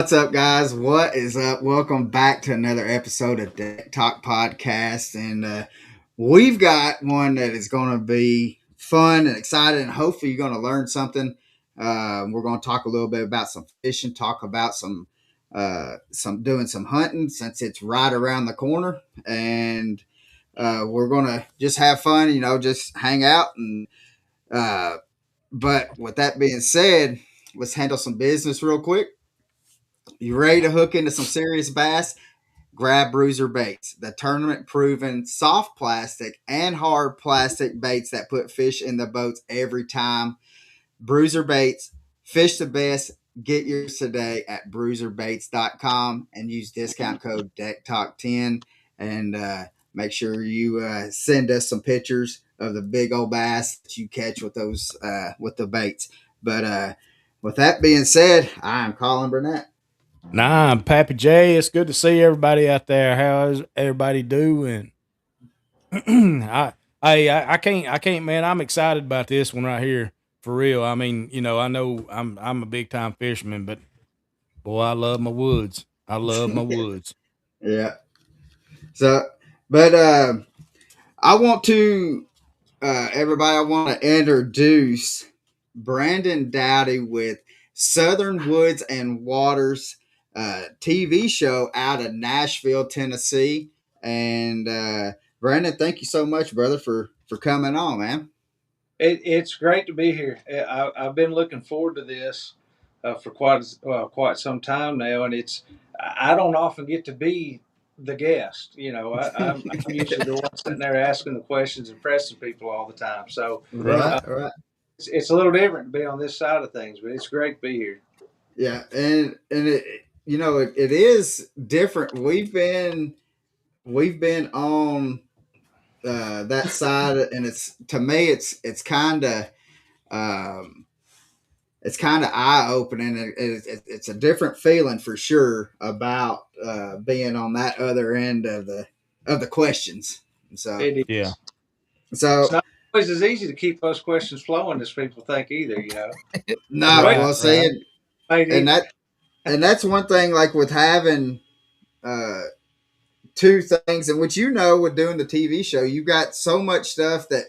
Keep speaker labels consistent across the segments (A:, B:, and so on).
A: What's up, guys? What is up? Welcome back to another episode of Deck Talk Podcast. And we've got one that is going to be fun and exciting, and hopefully, you're going to learn something. We're going to talk a little bit about some fishing, talk about some doing some hunting since it's right around the corner. And we're going to just have fun, just hang out. Uh, but with that being said, let's handle some business real quick. You ready to hook into some serious bass? Grab Bruiser Baits, the tournament proven soft plastic and hard plastic baits that put fish in the boats every time. Bruiser Baits, fish the best. Get yours today at bruiserbaits.com and use discount code DeckTalk10. And make sure you send us some pictures of the big old bass that you catch with those with the baits. But with that being said, I'm Colin Burnett.
B: Nah, Pappy J. It's good to see everybody out there. How's everybody doing? I can't, man. I'm excited about this one right here for real. I mean, I know I'm a big time fisherman, but boy, I love my woods. I love my woods.
A: Yeah. So, but I want to everybody. I want to introduce Brandon Dowdy with Southern Woods and Waters TV show out of Nashville, Tennessee. And Brandon, thank you so much, brother, for coming on, man.
C: It's great to be here. I've been looking forward to this for quite some time now, and I don't often get to be the guest. I'm usually the one sitting there asking the questions and pressing people all the time. So
B: Right.
A: Right, right.
C: it's a little different to be on this side of things, but it's great to be here.
A: Yeah, and it is different. We've been on that side, and it's to me um, it's kind of eye opening. It's a different feeling for sure about being on that other end of the questions. So
C: It
B: Yeah.
C: is. It's
A: so
C: not always as easy to keep those questions flowing as people think either.
A: no,
C: Wait,
B: Right.
A: well,
B: Right.
A: saying
C: wait
A: and
C: either.
A: that's one thing, like with having uh two things, and which with doing the TV show, you got so much stuff that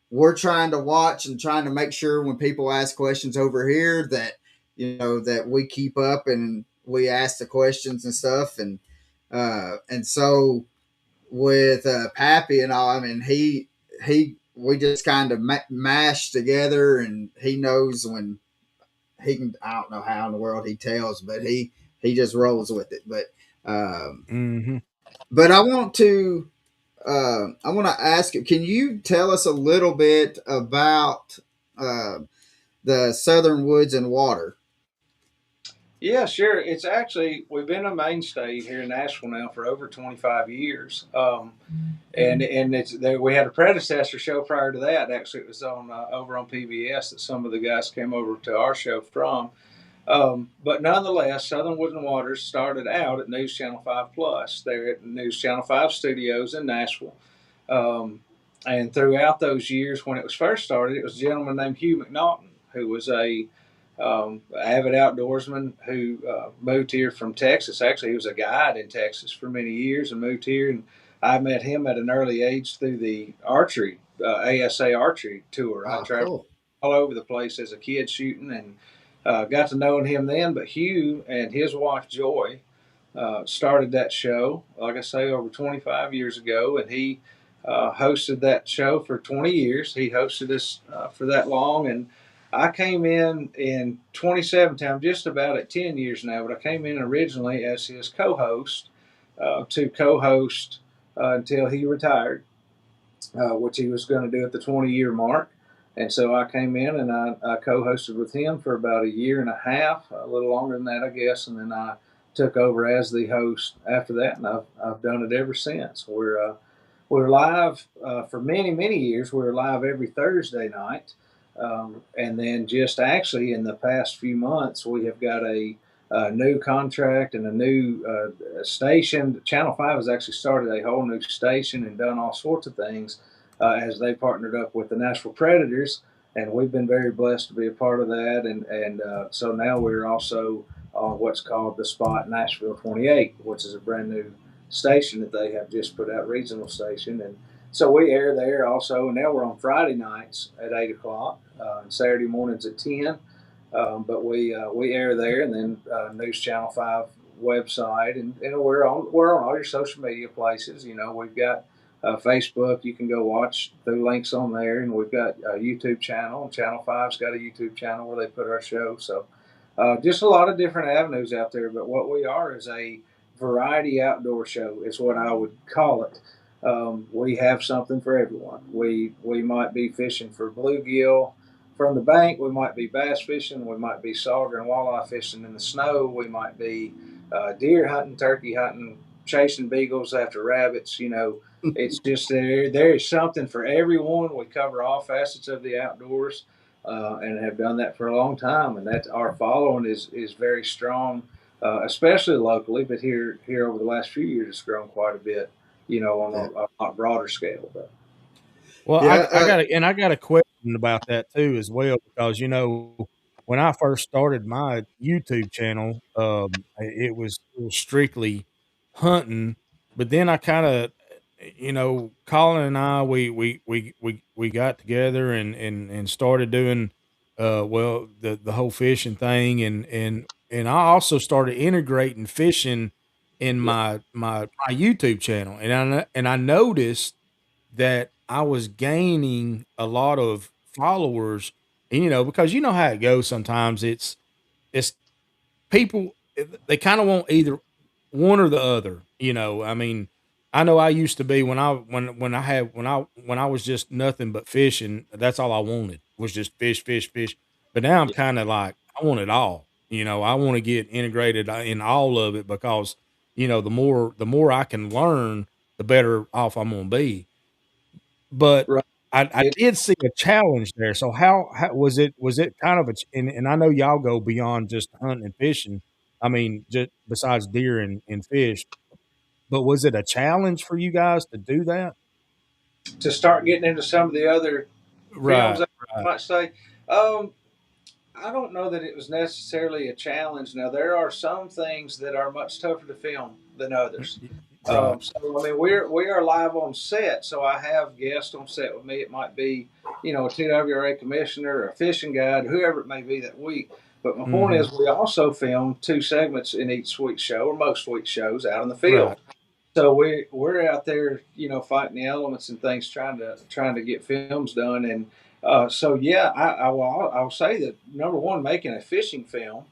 A: we're trying to watch and trying to make sure when people ask questions over here that we keep up and we ask the questions and stuff, and so with Pappy and all, I mean he we just kind of mash together, and he knows when he can. I don't know how in the world he tells, but he just rolls with it. Um,
B: Mm-hmm.
A: but I want to ask you, can you tell us a little bit about uh, the Southern Woods and Water?
C: Yeah, sure. It's actually we've been a mainstay here in Nashville now for over 25 years, and it's there. We had a predecessor show prior to that. Actually, it was on over on PBS that some of the guys came over to our show from. But nonetheless, Southern Woods and Waters started out at News Channel 5 Plus. They're at News Channel 5 studios in Nashville. Um, and throughout those years, when it was first started, it was a gentleman named Hugh McNaughton, who was a avid outdoorsman who moved here from Texas. Actually, he was a guide in Texas for many years and moved here. And I met him at an early age through the archery, ASA archery tour. I
A: Oh,
C: traveled
A: cool.
C: all over the place as a kid shooting and got to knowing him then. But Hugh and his wife Joy started that show, like I say, over 25 years ago, and he hosted that show for 20 years. He hosted us for that long, and I came in 2017. I'm just about at 10 years now, but I came in originally as his co-host to co-host until he retired, which he was going to do at the 20-year mark. And so I came in and I co-hosted with him for about a year and a half, a little longer than that, I guess. And then I took over as the host after that, and I've done it ever since. We're live for many years. We're live every Thursday night, and then just actually in the past few months, we have got a new contract and a new station. Channel 5 has actually started a whole new station and done all sorts of things as they partnered up with the Nashville Predators, and we've been very blessed to be a part of that. And so now we're also on what's called the Spot Nashville 28, which is a brand new station that they have just put out, regional station. And so we air there also. And now we're on Friday nights at 8 o'clock, and Saturday mornings at 10. But we air there, and then News Channel 5 website, and we're on all your social media places. We've got Facebook. You can go watch through links on there, and we've got a YouTube channel. And Channel 5's got a YouTube channel where they put our show. So just a lot of different avenues out there. But what we are is a variety outdoor show, is what I would call it. We have something for everyone. We might be fishing for bluegill from the bank. We might be bass fishing. We might be sauger and walleye fishing in the snow. We might be deer hunting, turkey hunting, chasing beagles after rabbits. It's just there is something for everyone. We cover all facets of the outdoors, and have done that for a long time. And that our following is very strong, especially locally. But here over the last few years, it's grown quite a bit. On a lot broader scale. But
B: Well,
A: Yeah,
B: I got a question about that too as well, because when I first started my YouTube channel, it was strictly hunting, but then I kind of, Colin and I, we got together and started doing, the whole fishing thing, and I also started integrating fishing in
C: yeah,
B: my YouTube channel, and I noticed that I was gaining a lot of followers, and, because you know how it goes sometimes. It's people, they kind of want either one or the other. I mean, I know I used to be, when I was just nothing but fishing. That's all I wanted, was just fish, fish, fish. But now I'm
C: yeah,
B: kind of like, I want it all. I want to get integrated in all of it, because the more I can learn, the better off I'm gonna be. But
C: right.
B: I
C: It
B: did see a challenge there. So how was it kind of and I know y'all go beyond just hunting and fishing. I mean, just besides deer and fish, but was it a challenge for you guys to do that?
C: to start getting into some of the other films,
B: Right,
C: I
B: right.
C: might say. Um, I don't know that it was necessarily a challenge. Now there are some things that are much tougher to film than others.
B: Right.
C: So I mean, we are live on set, so I have guests on set with me. It might be a TWRA commissioner or a fishing guide, whoever it may be that week. But my point
B: Mhm.
C: is, we also film two segments in each week's show, or most week's shows, out in the
B: Right.
C: field. So we're out there, fighting the elements and things, trying to get films done. And so yeah, I'll say that number one, making a fishing film,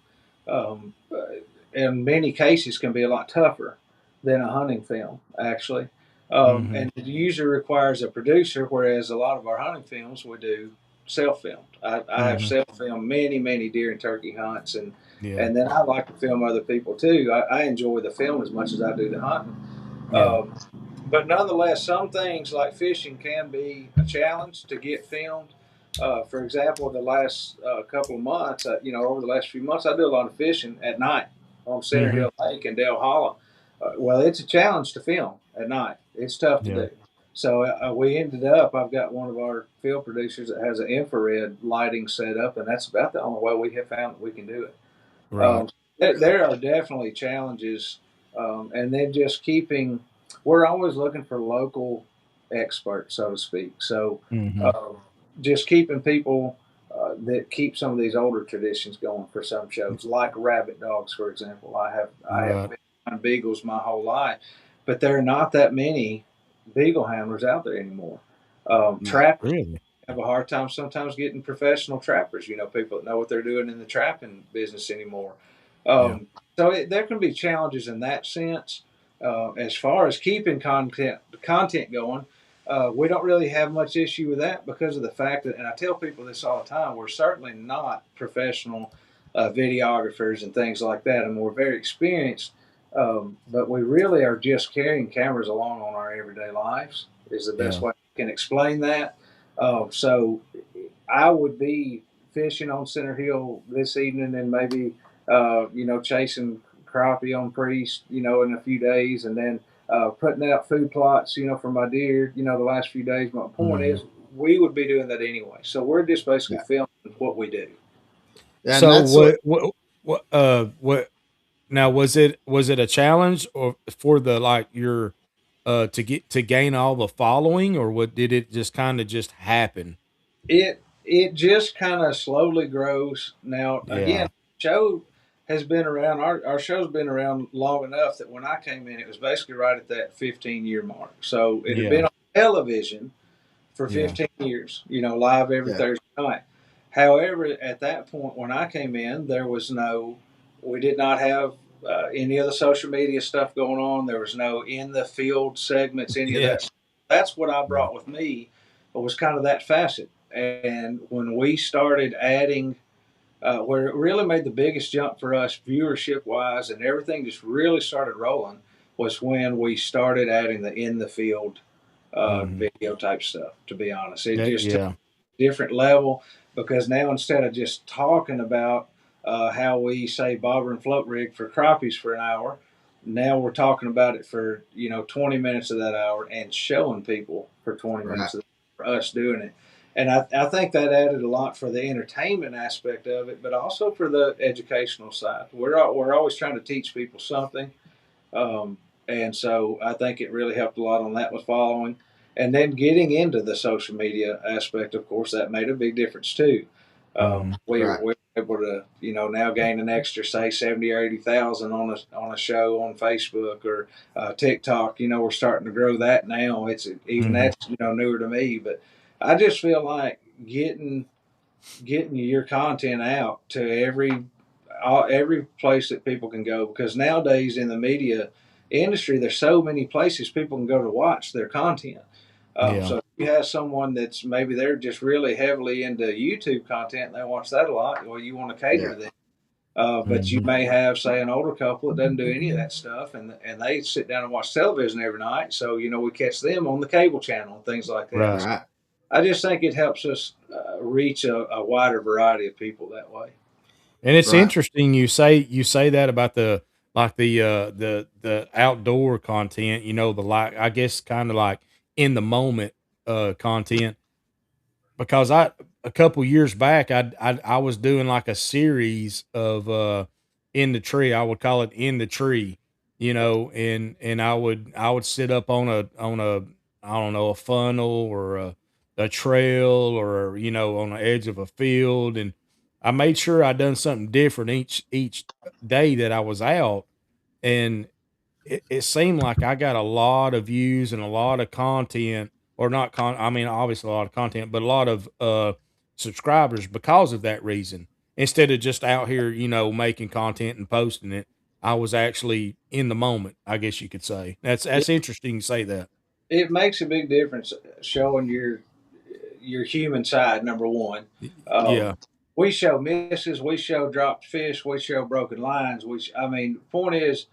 C: in many cases, can be a lot tougher than a hunting film, actually.
B: Mhm.
C: And it usually requires a producer, whereas a lot of our hunting films we do self filmed. I have
B: Mhm.
C: self filmed many deer and turkey hunts, and
B: Yeah.
C: and then I like to film other people too. I enjoy the film as much as I do the hunting.
B: Yeah.
C: Um, but nonetheless, some things like fishing can be a challenge to get filmed. For example, the last couple of months, over the last few months, I do a lot of fishing at night on Center
B: Mhm.
C: Hill Lake in Dale Hollow. Well, it's a challenge to film at night. It's tough to
B: Yeah.
C: do. So we ended up. I've got one of our field producers that has an infrared lighting set up, and that's about the only way we have found that we can do it.
B: Right.
C: There are definitely challenges, and then just keeping. We're always looking for local experts, so to speak. So,
B: Mhm.
C: um, just keeping people that keep some of these older traditions going for some shows, like rabbit dogs, for example. I have
B: Right.
C: been on beagles my whole life, but there are not that many beagle handlers out there anymore. Trappers
B: Really?
C: have a hard time sometimes getting professional trappers. People that know what they're doing in the trapping business anymore.
B: Yeah.
C: So there can be challenges in that sense. As far as keeping content going, we don't really have much issue with that because of the fact that, and I tell people this all the time, we're certainly not professional videographers and things like that, and we're very experienced. But we really are just carrying cameras along on our everyday lives. Is the best
B: Yeah.
C: way I can explain that. So I would be fishing on Center Hill this evening, and maybe chasing crappie on Priest, in a few days, and then putting out food plots, for my deer, the last few days. My point
B: Mhm.
C: is, we would be doing that anyway. So we're just basically
A: yeah,
C: filming what we do.
A: and
B: So
A: that's what.
B: what Now, was it a challenge or for the like your to gain all the following, or what did it just kind of just happen?
C: It just kind of slowly grows. Now again,
B: Yeah.
C: show has been around. Our show's been around long enough that when I came in, it was basically right at that 15-year mark. So it had
B: Yeah.
C: been on television for
B: Yeah.
C: 15 years. Live every
A: Yeah.
C: Thursday night. However, at that point when I came in, we did not have any of the social media stuff going on. There was no in the field segments, any of
B: Yeah.
C: that. That's what I
B: Yeah.
C: brought with me. Was kind of that facet. And when we started adding, where it really made the biggest jump for us viewership wise, and everything just really started rolling, was when we started adding the in the field
B: Mhm.
C: video type stuff. To be honest, it
B: Yeah.
C: just took
B: Yeah.
C: a different level because now instead of just talking about how we say bobber and float rig for crappies for an hour, now we're talking about it for 20 minutes of that hour and showing people for 20
A: Right.
C: minutes of for us doing it. And I think that added a lot for the entertainment aspect of it, but also for the educational side. We're always trying to teach people something, um, and so I think it really helped a lot on that with following. And then getting into the social media aspect, of course, that made a big difference too.
B: Mhm.
A: Right.
C: We're able to, now gain an extra, say, 70 or 80,000 on a show on Facebook or TikTok. We're starting to grow that now. It's even
B: Mhm.
C: that's newer to me, but I just feel like getting your content out to every place that people can go, because nowadays in the media industry there's so many places people can go to watch their content.
B: Yeah.
C: So if you have someone that's maybe they're just really heavily into YouTube content and they watch that a lot, well, you want to cater
A: Yeah.
C: to them. But you
B: Mhm.
C: may have, say, an older couple that doesn't do any of that stuff, and they sit down and watch television every night. So we catch them on the cable channel and things like that.
B: Right.
C: So
A: Right.
C: I just think it helps us reach a wider variety of people that way.
B: And it's
A: Right.
B: interesting you say that about the like the outdoor content, the like I guess kind of like in the moment content. Because a couple years back, I was doing like a series of, in the tree. I would call it in the tree, and I would sit up on a I don't know, a funnel or a trail or on the edge of a field, and I made sure I done something different each day that I was out, and it seemed like I got a lot of views and a lot of content, or not I mean, obviously a lot of content, but a lot of subscribers because of that reason. Instead of just out here, making content and posting it, I was actually in the moment, I guess you could say. That's interesting you say that.
C: It makes a big difference showing your human side. Number one, um,
B: Yeah.
C: we show misses, we show dropped fish, we show broken lines. I mean, point is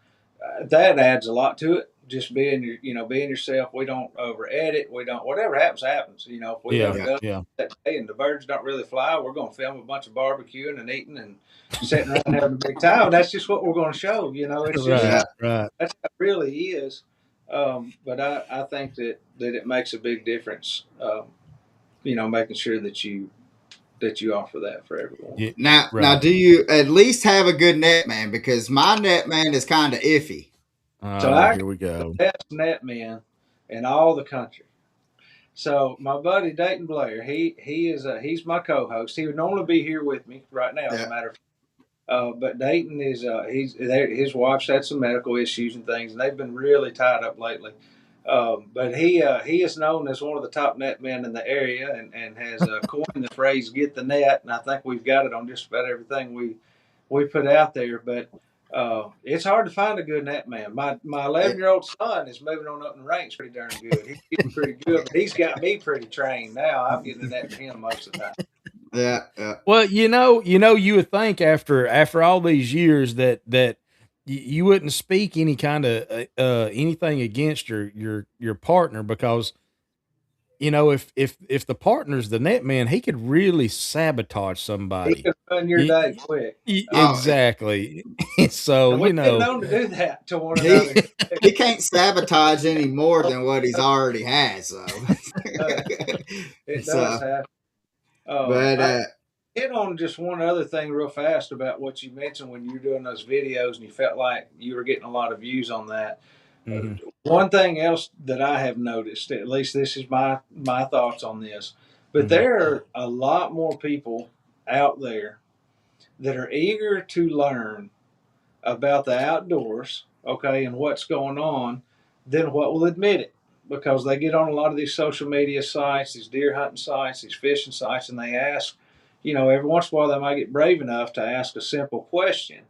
C: that adds a lot to it. Just being yourself. We don't over edit. We don't whatever happens happens. If we got
B: Yeah.
C: a
A: Yeah.
C: duck
B: Yeah.
C: that day and the birds don't really fly, we're going to film a bunch of barbecuing and eating and sitting around having a big time. That's just what we're going to show. It's just
B: Right.
A: Yeah.
B: Right.
C: that's how it really is. But I think that it makes a big difference. Making sure that you offer that for everyone.
B: Yeah.
A: Now,
B: Right.
A: do you at least have a good net man? Because my net man is kind of iffy.
C: So
B: Oh,
C: I got
B: here we
C: the
B: go.
C: best net men in all the country. So my buddy Dayton Blair, he's my co-host. He would normally be here with me right now, as a
A: Yeah.
C: matter of fact. But Dayton is he's there. His wife's had some medical issues and things, and they've been really tied up lately. But he is known as one of the top net men in the area, and has coined the phrase "get the net." And I think we've got it on just about everything we put out there. But it's hard to find a good net man. My 11-year-old son is moving on up in the ranks pretty darn good. He's getting pretty good, but he's got me pretty trained now. I'm getting the net for him most of the time.
A: Yeah. Yeah.
B: Well, you would think after all these years that you wouldn't speak any kind of anything against your partner, because if the partner's the net man, he could really sabotage
C: He
B: somebody.
C: can run your
B: Y-
C: day quick.
A: Oh,
B: exactly. So
C: And we've been known to do that to one
A: he
C: another.
A: he can't sabotage any more than what he's already has. So,
C: It does. It does
A: so,
C: happen.
A: but
C: I, hit on just one other thing real fast about what you mentioned when you were doing those videos and you felt like you were getting a lot of views on that.
B: Mhm.
C: One thing else that I have noticed, at least this is my thoughts on this, but
B: Mhm.
C: there are a lot more people out there that are eager to learn about the outdoors, okay, and what's going on, than what will admit it. Because they get on a lot of these social media sites, these deer hunting sites, these fishing sites, and they ask, every once in a while they might get brave enough to ask a simple question.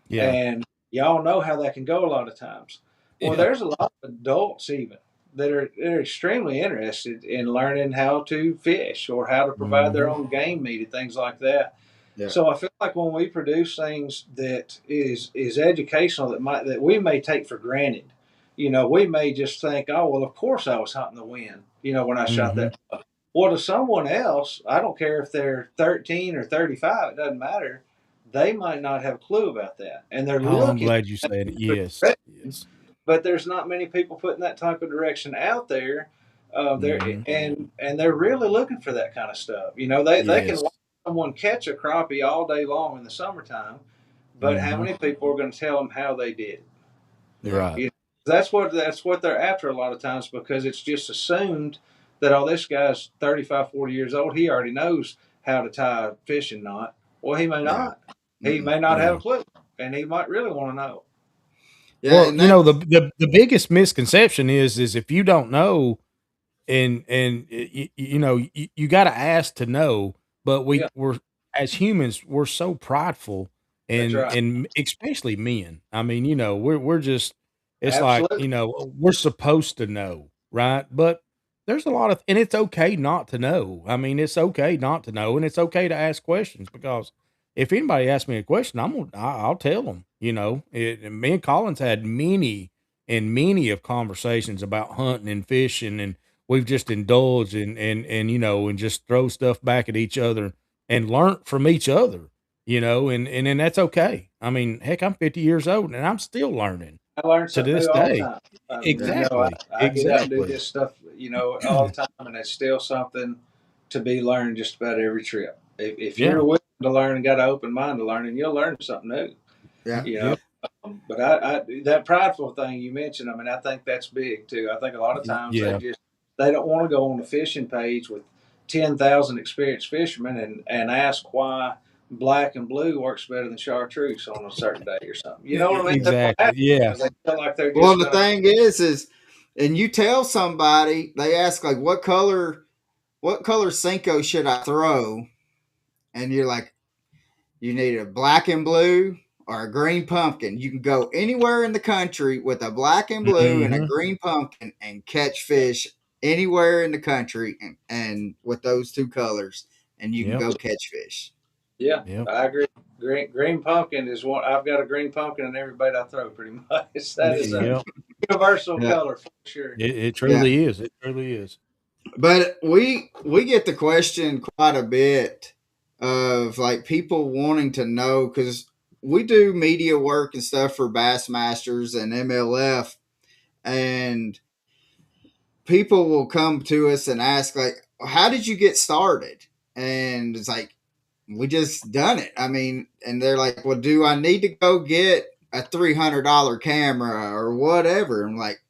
B: Yeah.
C: And y'all know how that can go a lot of times. Well,
B: Yeah.
C: there's a lot of adults even that are extremely interested in learning how to fish or how to provide their
B: Mhm.
C: own game meat and things like that.
A: Yeah.
C: So I feel like when we produce things that is educational that we may take for granted, we may just think, oh well, of course I was hunting the wind, when I shot
B: Mhm.
C: that buck. Well, to someone else, I don't care if they're 13 or 35, it doesn't matter. They might not have a clue about that, and they're
B: Oh, I'm
C: looking
B: glad you said it.
C: for
B: Yes.
C: direction,
B: Yes.
C: but there's not many people putting that type of direction out there. There
B: Mhm.
C: and they're really looking for that kind of stuff. They can watch
B: Yes.
C: someone catch a crappie all day long in the summertime, but how
B: Mhm.
C: many people are going to tell them how they did it?
B: You're
A: Yeah.
B: right.
C: That's what they're after a lot of times, because it's just assumed that, oh, this guy's 35, 40 years old, he already knows how to tie a fishing knot. Well, he may
A: Yeah.
C: not. He
A: Mm-mm.
C: may not have
B: Yeah.
C: a clue, and he might really want to know.
A: Yeah,
B: Well,
A: and that
B: the biggest misconception is if you don't know and you got to ask to know, but
C: Yeah,
B: we're as humans we're so prideful
C: that's right.
B: and especially men. I mean, we're just it's like,
C: Absolutely.
B: we're supposed to know, right? But there's a lot of and it's okay not to know. I mean, it's okay not to know and it's okay to ask questions because if anybody asks me a question, I'll tell them, and me and Collins had many of conversations about hunting and fishing and we've just indulged and just throw stuff back at each other and learn from each other, and then that's okay. I mean, heck, I'm 50 years old and I'm still learning
C: I learn
B: to
C: something
B: this
C: new all the
B: day.
C: time.
A: yeah.
B: Exactly.
C: I get out and do
B: Exactly.
C: this stuff, all the time, and it's still something to be learned just about every trip. If
B: Yeah.
C: you're willing to learn and got an open mind to learn, and you'll learn something new.
A: Yeah.
C: You know,
B: Yep.
C: but that prideful thing you mentioned, I mean, I think that's big too. I think a lot of times
B: Yeah.
C: they don't want to go on the fishing page with 10,000 experienced fishermen and ask why black and blue works better than chartreuse on a certain day or something. You know what I mean? They don't
B: Exactly.
C: ask
B: Yeah.
C: because they feel like they're
A: Well,
C: just
A: the
C: going to.
A: thing is, and you tell somebody, they ask like, what color Cinco should I throw? And you're like, you need a black and blue or a green pumpkin. You can go anywhere in the country with a black and blue and a
B: Mhm.
A: green pumpkin and catch fish anywhere in the country and with those two colors, and you can
B: Yep.
A: go catch fish.
C: Yeah,
B: Yep.
C: I agree. Green pumpkin is one. I've got a green pumpkin in every bait I throw, pretty much. That is a
B: Yep.
C: universal
A: Yeah,
C: color for sure.
B: It
A: yeah.
B: truly is. It truly is.
A: But we get the question quite a bit of like people wanting to know because we do media work and stuff for Bassmasters and MLF, and people will come to us and ask like, "How did you get started?" And it's like we just done it. I mean, and they're like, "Well, do I need to go get a $300 camera or whatever?" And like,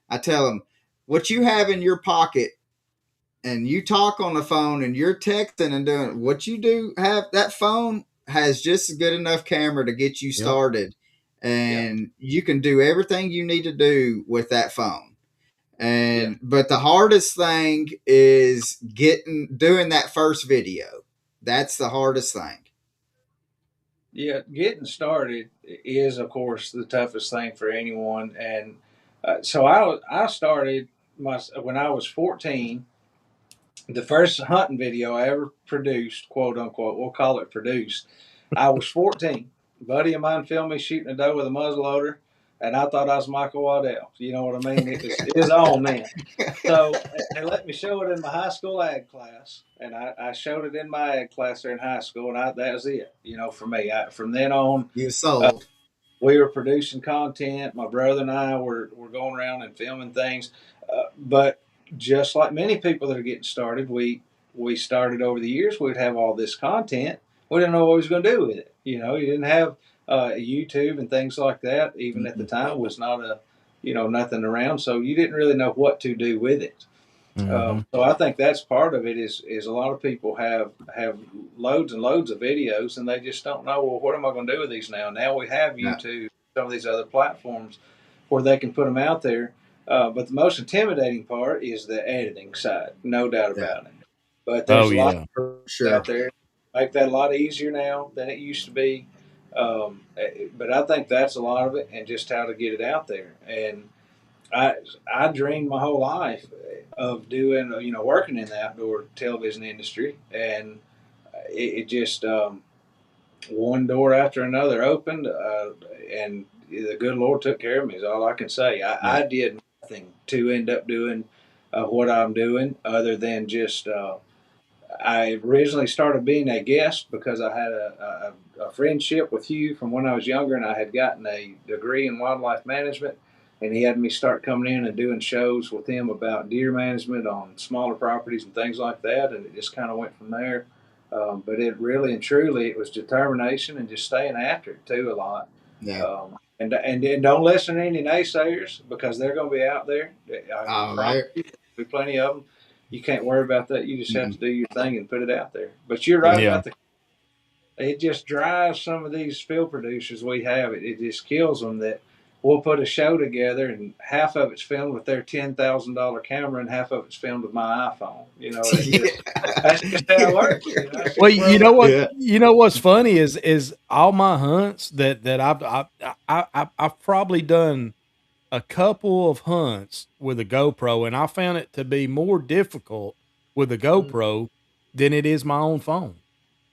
A: I tell them, "What you have in your pocket and you talk on the phone and you're texting and doing what you do have that phone has just a good enough camera to get you
B: Yep.
A: started
C: Yeah,
A: and you can do everything you need to do with that phone
C: yeah.
A: and but the hardest thing is doing that first video. That's the hardest thing.
C: Yeah, getting started is, of course, the toughest thing for anyone. And so I started when I was 14. The first hunting video I ever produced, quote unquote, we'll call it produced. I was 14. A buddy of mine filmed me shooting a doe with a muzzleloader, and I thought I was Michael Waddell. You know what I mean? It was on then. So they let me show it in my high school ag class, and I showed it in my ag class there in high school, and that was it. For me, from then on,
A: You
C: uh,
A: sold.
C: we were producing content. My brother and I were going around and filming things, but just like many people that are getting started, we started over the years, we'd have all this content. We didn't know what we was going to do with it. You didn't have YouTube and things like that. Even at the time, was not nothing around, so you didn't really know what to do with it. So I think that's part of it. Is a lot of people have loads and loads of videos, and they just don't know. Well, what am I going to do with these now? Now we have YouTube, some of these other platforms where they can put them out there. But the most intimidating part is the editing side, no doubt about it. But there's a lot of out there. Make that a lot easier now than it used to be. But I think that's a lot of it, and just how to get it out there. And I dreamed my whole life of doing, working in the outdoor television industry, and it just one door after another opened, and the good Lord took care of me. Is all I can say. I did nothing to end up doing what I'm doing, other than just I originally started being a guest because I had a friendship with Hugh from when I was younger, and I had gotten a degree in wildlife management, and he had me start coming in and doing shows with him about deer management on smaller properties and things like that, and it just kind of went from there. But it really and truly, it was determination and just staying after it too a lot. And don't listen to any naysayers, because they're going to be out there. Be plenty of them. You can't worry about that. You just have to do your thing and put it out there. But you're right about it just drives some of these film producers we have. It just kills them that we'll put a show together and half of it's filmed with their $10,000 camera and half of it's filmed with my iPhone. That's just how it works.
B: Well, you know what? Yeah. You know what's funny is all my hunts that I've probably done a couple of hunts with a GoPro, and I found it to be more difficult with a GoPro than it is my own phone.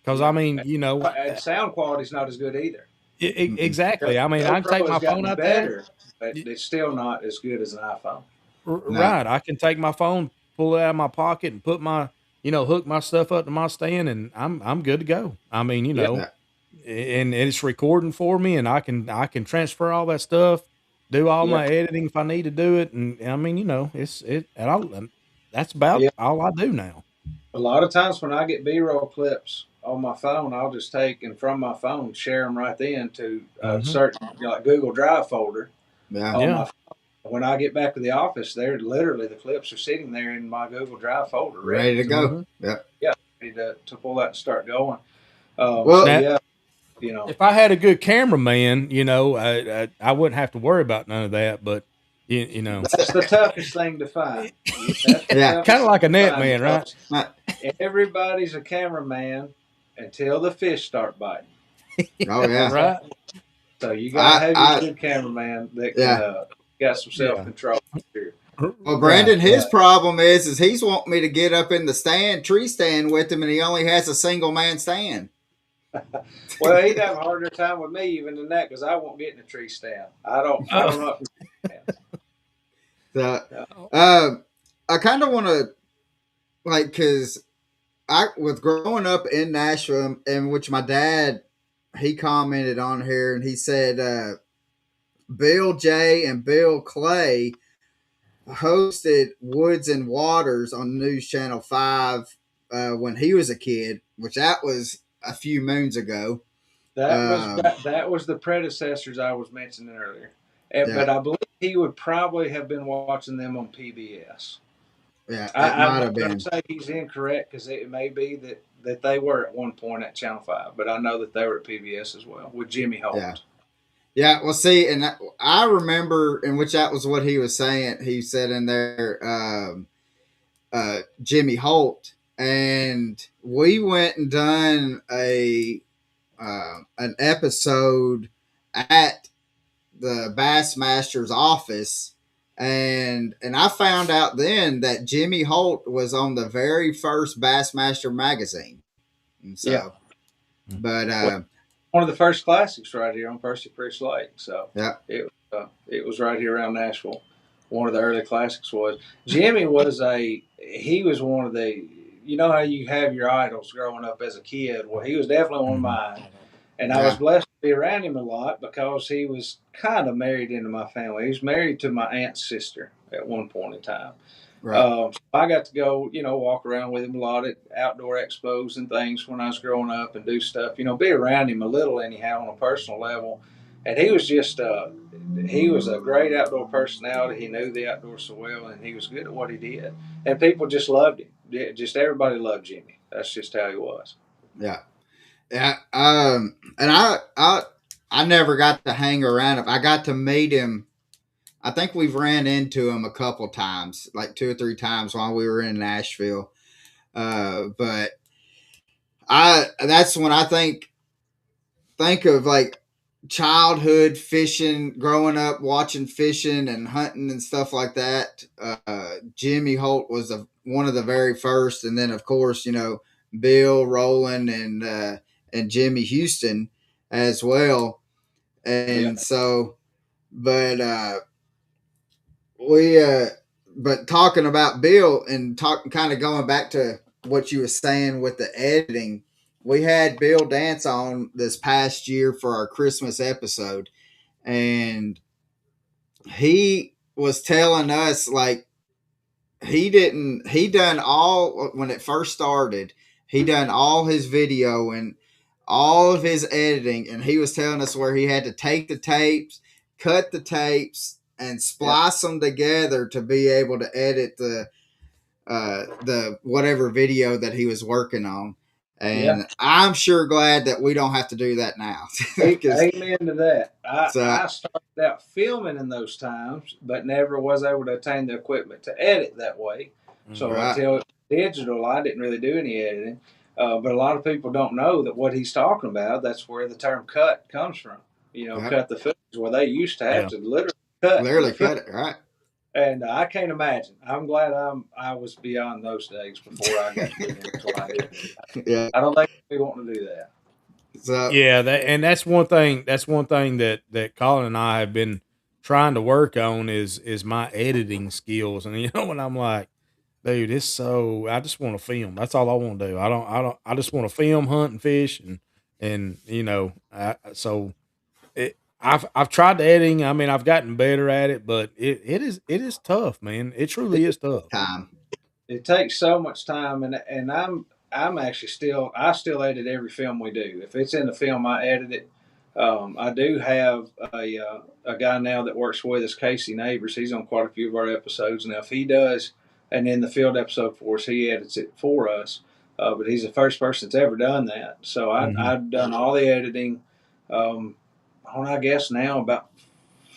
B: Because I mean,
C: and sound quality is not as good either.
B: Exactly. I mean, I can take my phone out there,
C: but it's still not as good as an iPhone.
B: Right. I can take my phone, pull it out of my pocket, and put my, hook my stuff up to my stand, and I'm good to go. I mean, and it's recording for me, and I can transfer all that stuff, do all my editing if I need to do it, and I mean, that's about all I do now.
C: A lot of times when I get B-roll clips on my phone, I'll just take and from my phone share them right then to a certain like Google Drive folder. On my phone. When I get back to the office, they're literally the clips are sitting there in my Google Drive folder,
A: ready to go.
C: Ready to pull that and start going.
B: If I had a good cameraman, I wouldn't have to worry about none of that. But
C: that's the toughest thing to find.
B: Kind of like a net man, right?
C: Everybody's a cameraman until the fish start biting.
A: Oh yeah,
B: right.
C: So you gotta have a good cameraman that can got some self control.
A: Well, Brandon, his problem is he's wanting me to get up in the tree stand with him, and he only has a single man stand.
C: Well, he'd have a harder time with me even than that, because I won't get in a tree stand. I don't know.
A: So, I kind of want to, because with growing up in Nashville, and which my dad, he commented on here, and he said Bill J and Bill Clay hosted Woods and Waters on News Channel 5 when he was a kid, which that was a few moons ago.
C: That was the predecessors I was mentioning earlier. But I believe he would probably have been watching them on PBS.
A: Yeah,
C: I'm not going to say he's incorrect, because it may be that they were at one point at Channel 5, but I know that they were at PBS as well with Jimmy Holt.
A: Yeah, well, see, and I remember, in which that was what he was saying. He said in there, Jimmy Holt, and we went and done an episode at the Bassmaster's office, and I found out then that Jimmy Holt was on the very first Bassmaster magazine. And so, but
C: one of the first classics right here on Percy Priest Lake. So it was right here around Nashville. One of the early classics was. Jimmy was one of the, how you have your idols growing up as a kid. Well, he was definitely one of mine. And I was blessed to be around him a lot, because he was kind of married into my family. He was married to my aunt's sister at one point in time.
A: Right.
C: I got to go, walk around with him a lot at outdoor expos and things when I was growing up and do stuff, be around him a little anyhow on a personal level. And he was just, he was a great outdoor personality. He knew the outdoors so well, and he was good at what he did. And people just loved him. Just everybody loved Jimmy. That's just how he was.
A: Yeah. Yeah. And I never got to hang around him. I got to meet him. I think we've ran into him a couple times, like 2 or 3 times while we were in Nashville. But that's when I think of like childhood fishing, growing up watching fishing and hunting and stuff like that. Jimmy Holt was one of the very first, and then of course Bill Rowland and Jimmy Houston as well.
C: Yeah.
A: And so, but we but talking about Bill and kind of going back to what you were saying with the editing, we had Bill Dance on this past year for our Christmas episode, and he was telling us like he done all when it first started, he done all his video and all of his editing, and he was telling us where he had to take the tapes, cut the tapes, and
C: Yeah.
A: splice them together to be able to edit the whatever video that he was working on.
C: Yeah.
A: And I'm sure glad that we don't have to do that now. Because
C: Amen to that.
A: so
C: I started out filming in those times, but never was able to attain the equipment to edit that way. So
A: right,
C: until it was digital, I didn't really do any editing. But a lot of people don't know that what he's talking about, that's where the term cut comes from.
A: right,
C: Cut the footage where they used to have
B: Yeah.
C: to literally cut the
A: literally
C: footage.
A: cut it right.
C: And I can't imagine. I'm glad I was beyond those days before I got to get into what I did.
A: Yeah.
C: I don't think we want to do that.
A: So
B: Yeah, that's one thing. That's one thing that Colin and I have been trying to work on is my editing skills. And when I'm like, dude, it's so I just want to film. That's all I want to do. I just want to film, hunt, and fish, and so I've tried the editing. I mean, I've gotten better at it, but it is tough, man. It truly is tough.
A: time.
C: It takes so much time, and I'm actually I still edit every film we do. If it's in the film, I edit it. I do have a guy now that works with us, Casey Neighbors. He's on quite a few of our episodes now. If he does an in the field episode for us, he edits it for us. But he's the first person that's ever done that. So
B: Mhm.
C: I've done all the editing. On I guess now about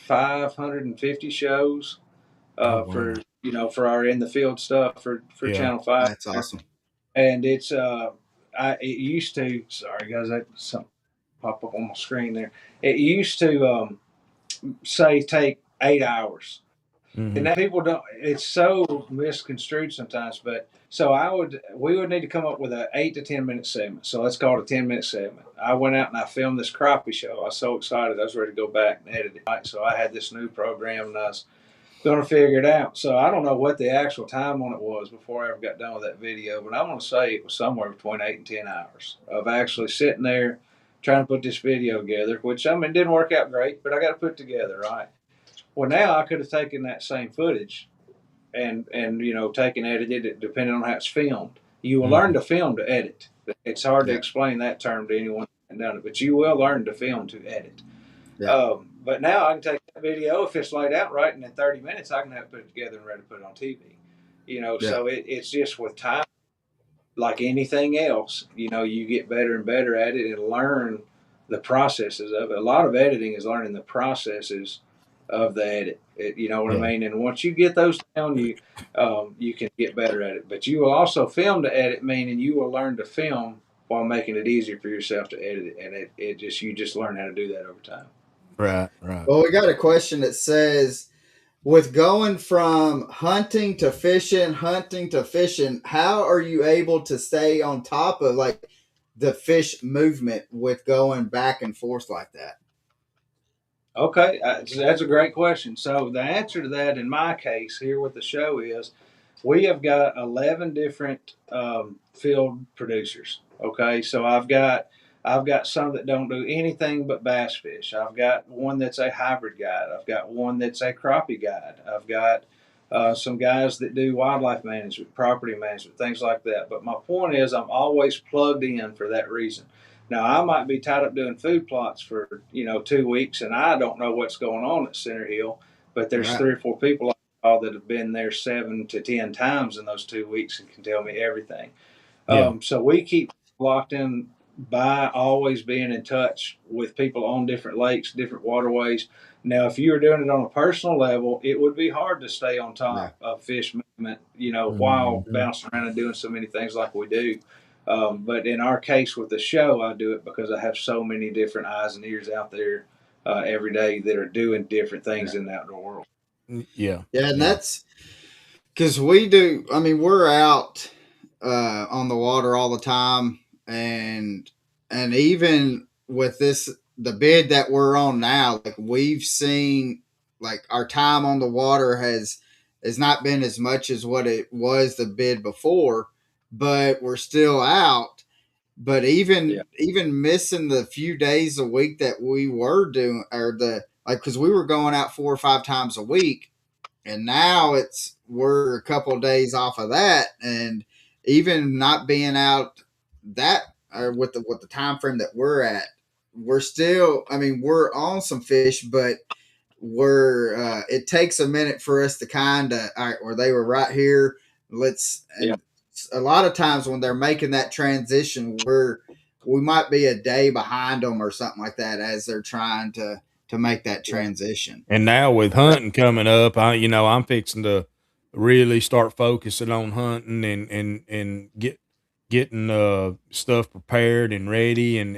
C: 550 shows
B: Oh
C: for
B: wow.
C: for our in the field stuff for
B: Yeah.
C: Channel 5.
A: That's awesome.
C: And it's it used to, sorry guys, that something pop up on my screen there. It used to say take 8 hours. And
B: Mhm.
C: that people don't, it's so misconstrued sometimes, but so we would need to come up with an 8 to 10 minute segment. So let's call it a 10-minute segment. I went out and I filmed this crappie show. I was so excited. I was ready to go back and edit it. So I had this new program and I was going to figure it out. So I don't know what the actual time on it was before I ever got done with that video, but I'm going to say it was somewhere between 8 and 10 hours of actually sitting there trying to put this video together, which I mean didn't work out great, but I got to put it together, right? Well, now I could have taken that same footage and taken edited it depending on how it's filmed. You will learn
B: Mhm.
C: to film to edit. It's hard to
A: Yeah.
C: explain that term to anyone who hasn't done it, but you will learn to film to edit.
A: Yeah.
C: But now I can take that video if it's laid out right, and in 30 minutes I can have it put it together and ready to put it on TV.
A: Yeah.
C: So it's just with time, like anything else. You get better and better at it and learn the processes of it. A lot of editing is learning the processes of the edit. You know what I
B: Yeah.
C: mean? And once you get those down, you can get better at it. But you will also film to edit, meaning you will learn to film while making it easier for yourself to edit it. And you just learn how to do that over time.
B: Right. Right.
A: Well, we got a question that says, with going from hunting to fishing, how are you able to stay on top of like the fish movement with going back and forth like that?
C: Okay, that's a great question. So the answer to that, in my case, here with the show is, we have got 11 different field producers. Okay, so I've got some that don't do anything but bass fish. I've got one that's a hybrid guide. I've got one that's a crappie guide. I've got some guys that do wildlife management, property management, things like that. But my point is, I'm always plugged in for that reason. Now, I might be tied up doing food plots for 2 weeks, and I don't know what's going on at Center Hill, but there's
A: Right.
C: 3 or 4 people that have been there 7 to 10 times in those 2 weeks and can tell me everything.
B: Yeah.
C: So we keep locked in by always being in touch with people on different lakes, different waterways. Now, if you were doing it on a personal level, it would be hard to stay on
A: Yeah.
C: top of fish movement, while
B: Mhm.
C: bouncing around and doing so many things like we do. But in our case with the show, I do it because I have so many different eyes and ears out there every day that are doing different things
A: Yeah.
C: in the outdoor world.
B: Yeah.
A: Yeah, and
B: Yeah.
A: that's because we do. I mean, we're out on the water all the time, and even with this, the bid that we're on now, like we've seen, like our time on the water has not been as much as what it was the bid before, but we're still out. But
C: Yeah,
A: even missing the few days a week that we were doing, or the like, because we were going out 4 or 5 times a week, and now we're a couple of days off of that, and even not being out that, or with the time frame that we're at, we're still, I mean, we're on some fish, but we're it takes a minute for us to kind of, all right, where they were right here,
C: yeah,
A: and a lot of times when they're making that transition, we might be a day behind them or something like that as they're trying to make that
C: yeah.
A: transition.
B: And now with hunting coming up, I'm fixing to really start focusing on hunting and getting stuff prepared and ready and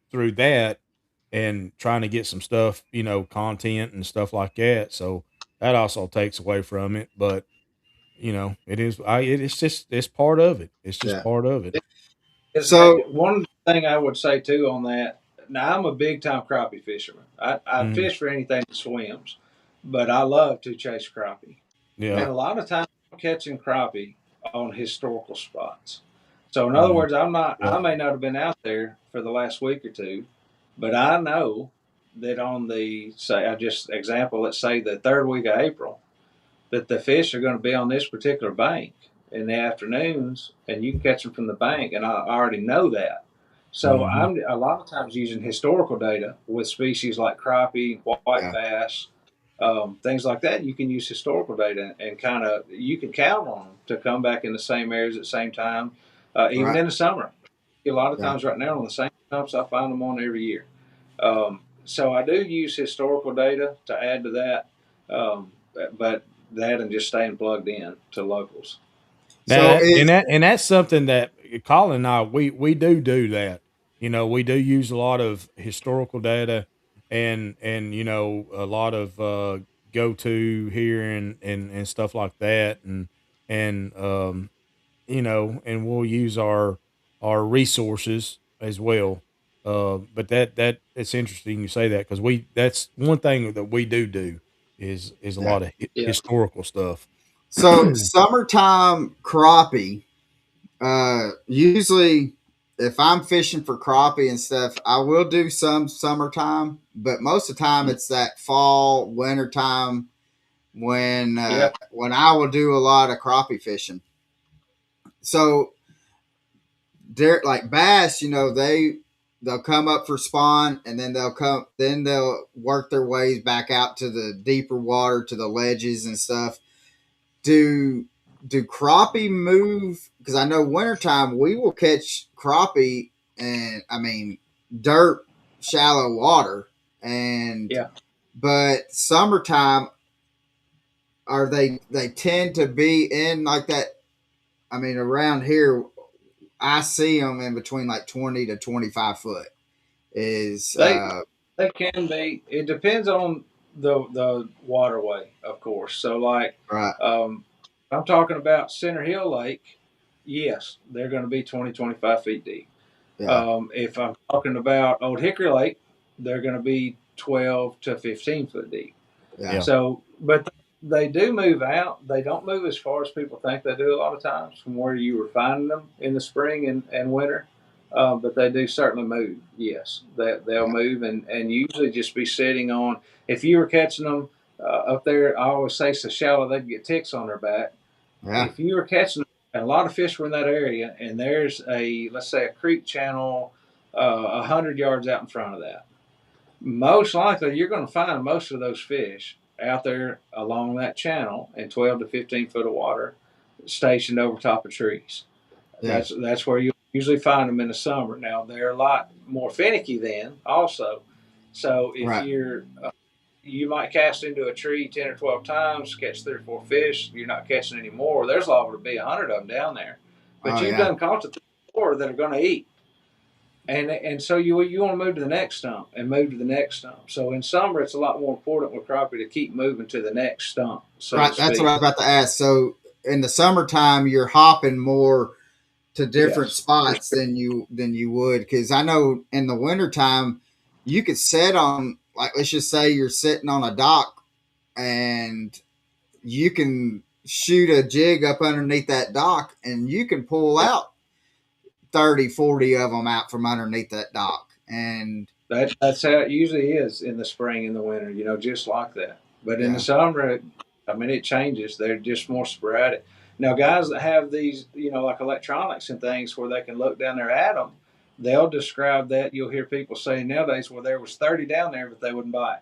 B: through that and trying to get some stuff, content and stuff like that. So that also takes away from it, but it's part of it. It's just
A: Yeah.
B: part of it.
A: So
C: One thing I would say too on that. Now I'm a big time crappie fisherman. I
B: Mhm.
C: fish for anything that swims, but I love to chase crappie.
B: Yeah.
C: And a lot of times I'm catching crappie on historical spots. So in other
B: Mhm.
C: words, I'm not.
B: Yeah.
C: I may not have been out there for the last week or two, but I know that on the say I just example. Let's say the third week of April, that the fish are going to be on this particular bank in the afternoons, and you can catch them from the bank, and I already know that. So
B: Mhm.
C: I'm a lot of times using historical data with species like crappie, white
A: yeah,
C: bass, things like that. You can use historical data and kind of you can count on them to come back in the same areas at the same time, even
A: right,
C: in the summer. A lot of
A: yeah.
C: times right now on the same times I find them on every year. So I do use historical data to add to that, but that and just staying plugged in to locals.
B: Now
A: So is
B: that's something that Colin and I we do that. We do use a lot of historical data and a lot of go to here and stuff like that and we'll use our resources as well. But that it's interesting you say that because we that's one thing that we do is a
A: yeah.
B: lot of
C: Yeah,
B: historical stuff.
A: So summertime crappie. Usually, if I'm fishing for crappie and stuff, I will do some summertime, but most of the time it's that fall, winter time
C: yeah,
A: when I will do a lot of crappie fishing. So they're like bass, they'll come up for spawn, and then they'll work their ways back out to the deeper water, to the ledges and stuff. Do crappie move? Because I know wintertime we will catch crappie, and I mean dirt, shallow water, and
C: yeah.
A: but summertime are they tend to be in like that. I mean, around here I see them in between like 20 to 25 foot. Is
C: They they can be. It depends on the waterway, of course. So like,
A: right?
C: I'm talking about Center Hill Lake. Yes, they're going to be 20 to 25 feet deep.
A: Yeah,
C: If I'm talking about Old Hickory Lake, they're going to be 12 to 15 foot deep.
A: yeah,
B: Yeah.
C: So, but they do move out. They don't move as far as people think they do a lot of times from where you were finding them in the spring and winter. But they do certainly move. Yes, they'll
A: yeah,
C: move and usually just be sitting on. If you were catching them up there, I always say so shallow they can get ticks on their back.
A: Yeah.
C: If you were catching, and a lot of fish were in that area, and there's let's say a creek channel 100 yards out in front of that, most likely you're going to find most of those fish out there along that channel in 12 to 15 foot of water, stationed over top of trees.
A: Yeah.
C: That's where you usually find them in the summer. Now they're a lot more finicky then, also. So if
A: Right.
C: you're you might cast into a tree 10 or 12 times, catch 3 or 4 fish. You're not catching any more. There's liable to be 100 of them down there, but
A: Oh
C: you've
A: yeah.
C: done caught the 3 or 4 that are going to eat. And so you want to move to the next stump and move to the next stump. So in summer, it's a lot more important with crappie to keep moving to the next stump, so
A: Right.
C: to
A: That's what I
C: speak.
A: was about to ask. So in the summertime, you're hopping more to different
C: Yes, for
A: spots
C: sure.
A: than you would, because I know in the wintertime you could sit on, like, let's just say you're sitting on a dock and you can shoot a jig up underneath that dock and you can pull
C: Yeah.
A: out 30, 40 of them out from underneath that dock. And
C: That's how it usually is in the spring and the winter, just like that. But in the
A: yeah.
C: summer, I mean, it changes. They're just more sporadic. Now, guys that have these, like electronics and things where they can look down there at them, they'll describe that. You'll hear people saying nowadays, well, there was 30 down there, but they wouldn't bite.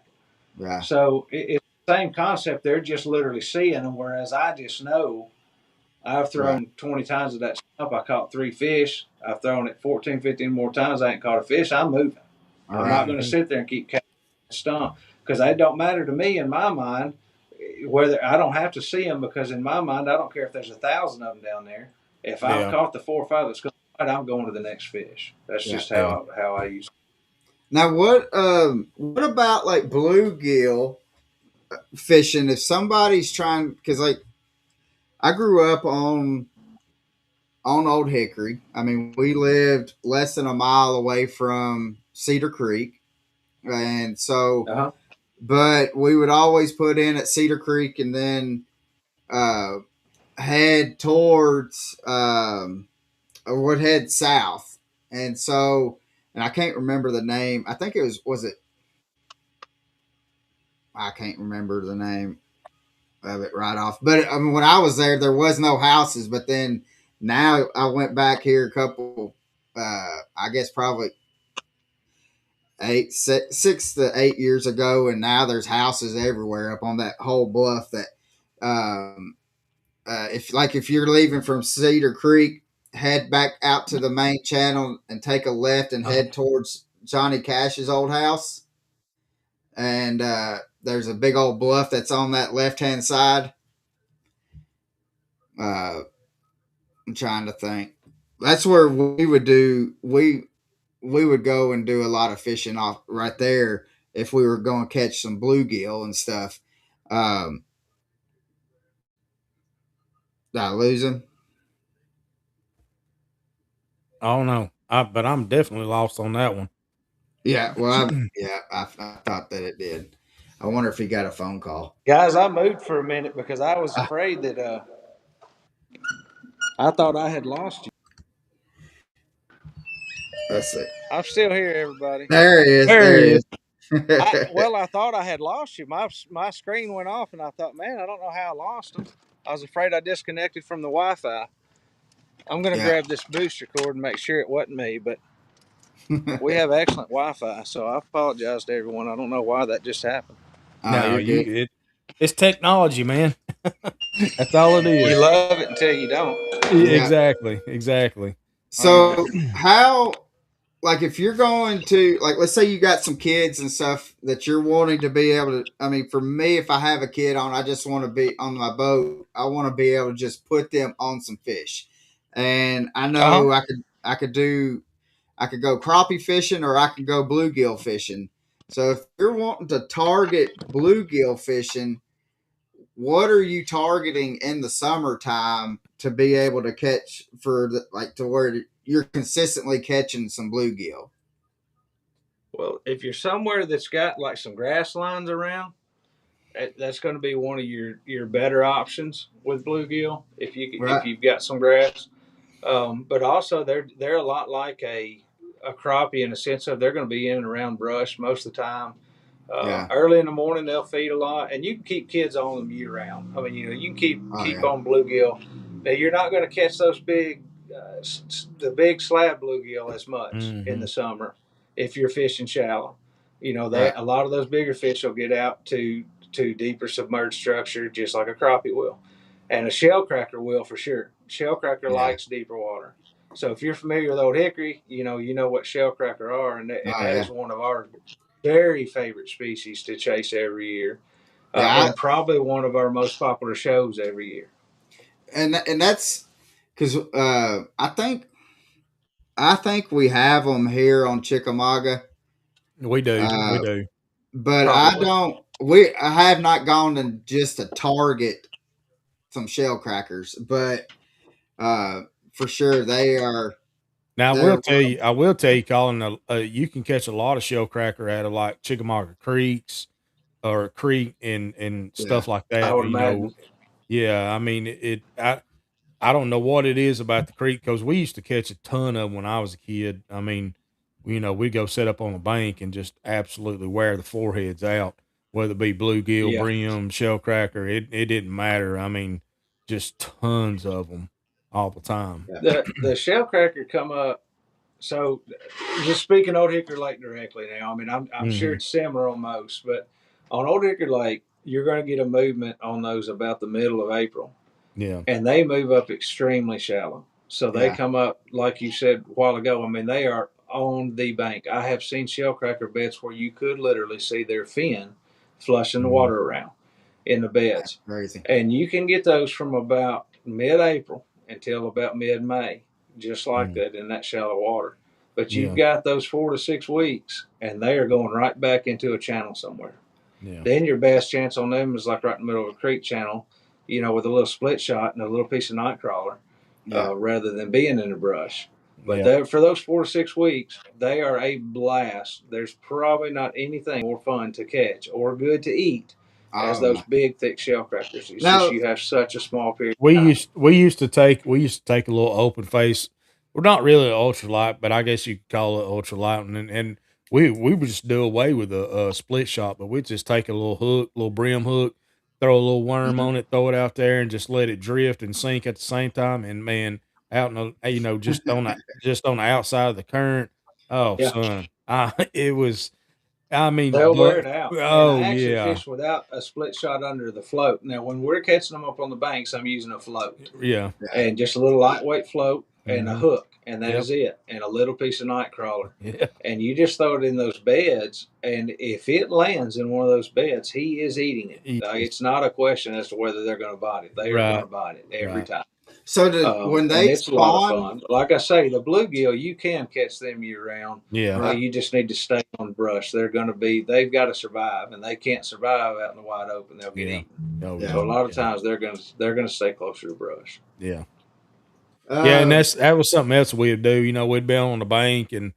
A: Yeah.
C: So it's the same concept. They're just literally seeing them, whereas I just know I've
A: Right.
C: thrown 20 times at that stump. I caught 3 fish. I've thrown it 14, 15 more times. I ain't caught a fish. I'm moving.
A: All
C: I'm
A: right.
C: not going to sit there and keep catching the stump because it don't matter to me in my mind whether I don't have to see them, because in my mind I don't care if there's 1,000 of them down there. If I've
B: Yeah.
C: caught the 4 or 5 that's going to bite, I'm going to the next fish. That's
A: Yeah.
C: just
B: Yeah.
C: how I use it.
A: Now what about like bluegill fishing? If somebody's trying, because like I grew up on Old Hickory. I mean, we lived less than a mile away from Cedar Creek, and so,
C: Uh huh.
A: but we would always put in at Cedar Creek and then uh, head towards or would head south, and so, and I can't remember the name. I think it was it. I can't remember the name of it right off. But I mean, when I was there, there was no houses. But then now I went back here a couple, I guess probably 6 to 8 years ago, and now there's houses everywhere up on that whole bluff. That if you're leaving from Cedar Creek, head back out to the main channel and take a left and head towards Johnny Cash's old house. And there's a big old bluff that's on that left hand side. Uh, I'm trying to think. That's where we would go and do a lot of fishing off right there if we were going to catch some bluegill and stuff. Um, did I lose him?
B: Oh no. But I'm definitely lost on that one.
A: Yeah. Well, I thought that it did. I wonder if he got a phone call.
C: Guys, I moved for a minute because I was afraid that I thought I had lost you.
A: Let's see.
C: I'm still here, everybody.
A: There he is.
B: There
A: There he
B: he is.
A: is.
C: I thought I had lost you. My screen went off, and I thought, man, I don't know how I lost him. I was afraid I disconnected from the Wi-Fi. I'm going to
A: Yeah.
C: grab this booster cord and make sure it wasn't me, but we have excellent Wi-Fi, so I apologize to everyone. I don't know why that just happened.
A: Oh,
B: No,
A: you're good.
B: it's technology, man. That's all it
C: You
B: is.
C: love it until you don't.
A: Yeah.
B: Exactly. Exactly.
C: All right.
A: So how, like, if you're going to, like, let's say you got some kids and stuff that you're wanting to be able to, I mean, for me, if I have a kid on, I just want to be on my boat. I want to be able to just put them on some fish. And I
C: Uh-huh.
A: know I could go crappie fishing or I could go bluegill fishing. So if you're wanting to target bluegill fishing, what are you targeting in the summertime to be able to catch for the, like, to where you're consistently catching some bluegill?
C: Well, if you're somewhere that's got like some grass lines around, that's going to be one of your better options with bluegill if
A: Right.
C: you've got some grass. But also they're a lot like a crappie in the sense of they're going to be in and around brush most of the time.
A: Yeah.
C: Early in the morning, they'll feed a lot, and you can keep kids on them year round. I mean, you can keep
A: Yeah.
C: on bluegill. Now, you're not going to catch those the big slab bluegill as much in the summer if you're fishing shallow.
A: Right.
C: A lot of those bigger fish will get out to deeper submerged structure, just like a crappie will, and a shell cracker will for sure. Shell cracker likes deeper water. So if you're familiar with Old Hickory, you know what shell cracker are, and that is one of our very favorite species to chase every year,
A: Yeah.
C: and probably one of our most popular shows every year.
A: And that's because I think we have them here on Chickamauga.
B: We do. We
A: Uh,
B: do.
A: but I
C: Probably.
A: don't. I have not gone to just to target some shell crackers, but for sure they are.
B: Now
A: They're
B: I will tell you, Colin, you can catch a lot of shell cracker out of like Chickamauga creeks or creek and
A: yeah.
B: stuff like
C: I
B: that.
C: would imagine.
B: Yeah. I mean, I don't know what it is about the creek because we used to catch a ton of them when I was a kid. I mean, we'd go set up on a bank and just absolutely wear the foreheads out, whether it be bluegill,
C: Yeah.
B: brim, shell cracker. It didn't matter. I mean, just tons of them all the time.
A: Yeah.
C: The shell cracker come up. So, just speaking Old Hickory Lake directly now, I mean, I'm sure
B: Hmm.
C: it's similar on most, but on Old Hickory Lake, you're going to get a movement on those about the middle of April,
B: Yeah.
C: and they move up extremely shallow. So they
A: Yeah.
C: come up, like you said a while ago. I mean, they are on the bank. I have seen shellcracker beds where you could literally see their fin flushing the
B: Mhm.
C: water around in the beds,
A: Crazy.
C: and you can get those from about mid-April until about mid-May, just like
B: Mm.
C: that in that shallow water. But you've
B: Yeah.
C: got those 4 to 6 weeks, and they are going right back into a channel somewhere.
B: Yeah.
C: Then your best chance on them is like right in the middle of a creek channel, with a little split shot and a little piece of night crawler,
A: Yeah.
C: rather than being in the brush. But
B: Yeah.
C: for those 4 to 6 weeks, they are a blast. There's probably not anything more fun to catch or good to eat as
A: Oh
C: those
A: my.
C: big, thick shell crackers. It's just
A: Now.
C: you have such a small period
B: We
C: of time.
B: used to take a little open face. We're not really ultralight, but I guess you could call it ultralight. And we would just do away with a split shot, but we'd just take a little hook, little brim hook, throw a little worm
A: Mhm.
B: on it, throw it out there, and just let it drift and sink at the same time. And man, out in just on the outside of the current. Oh,
C: Yeah,
B: son, it was. I mean,
C: they'll wear
B: but
C: it out. And
B: oh
C: I actually
B: yeah,
C: fish without a split shot under the float. Now, when we're catching them up on the banks, I'm using a float
B: yeah,
A: Yeah.
C: and just a little lightweight float and a
B: hmm,
C: hook, and that
B: yep,
C: is it, and a little piece of night crawler.
B: yeah,
C: And you just throw it in those beds, and if it lands in one of those beds, he is eating it. It's not a question as to whether they're going to bite it. They are going
B: right,
C: to bite it every
B: right.
C: time.
A: So when
C: And
A: they
C: it's a lot of
A: spawn,
C: fun. But like I say, the bluegill, you can catch them year round.
B: Yeah.
A: right?
C: You just need to stay on brush. They've got to survive, and they can't survive out in the wide open. They'll get
B: Yeah.
C: eaten.
B: Oh,
A: Yeah.
C: So a
B: yeah.
C: lot of
B: Yeah.
C: times they're gonna stay closer to brush.
B: Yeah. Yeah, and
A: Uh,
B: that was something else we'd do. We'd be on the bank and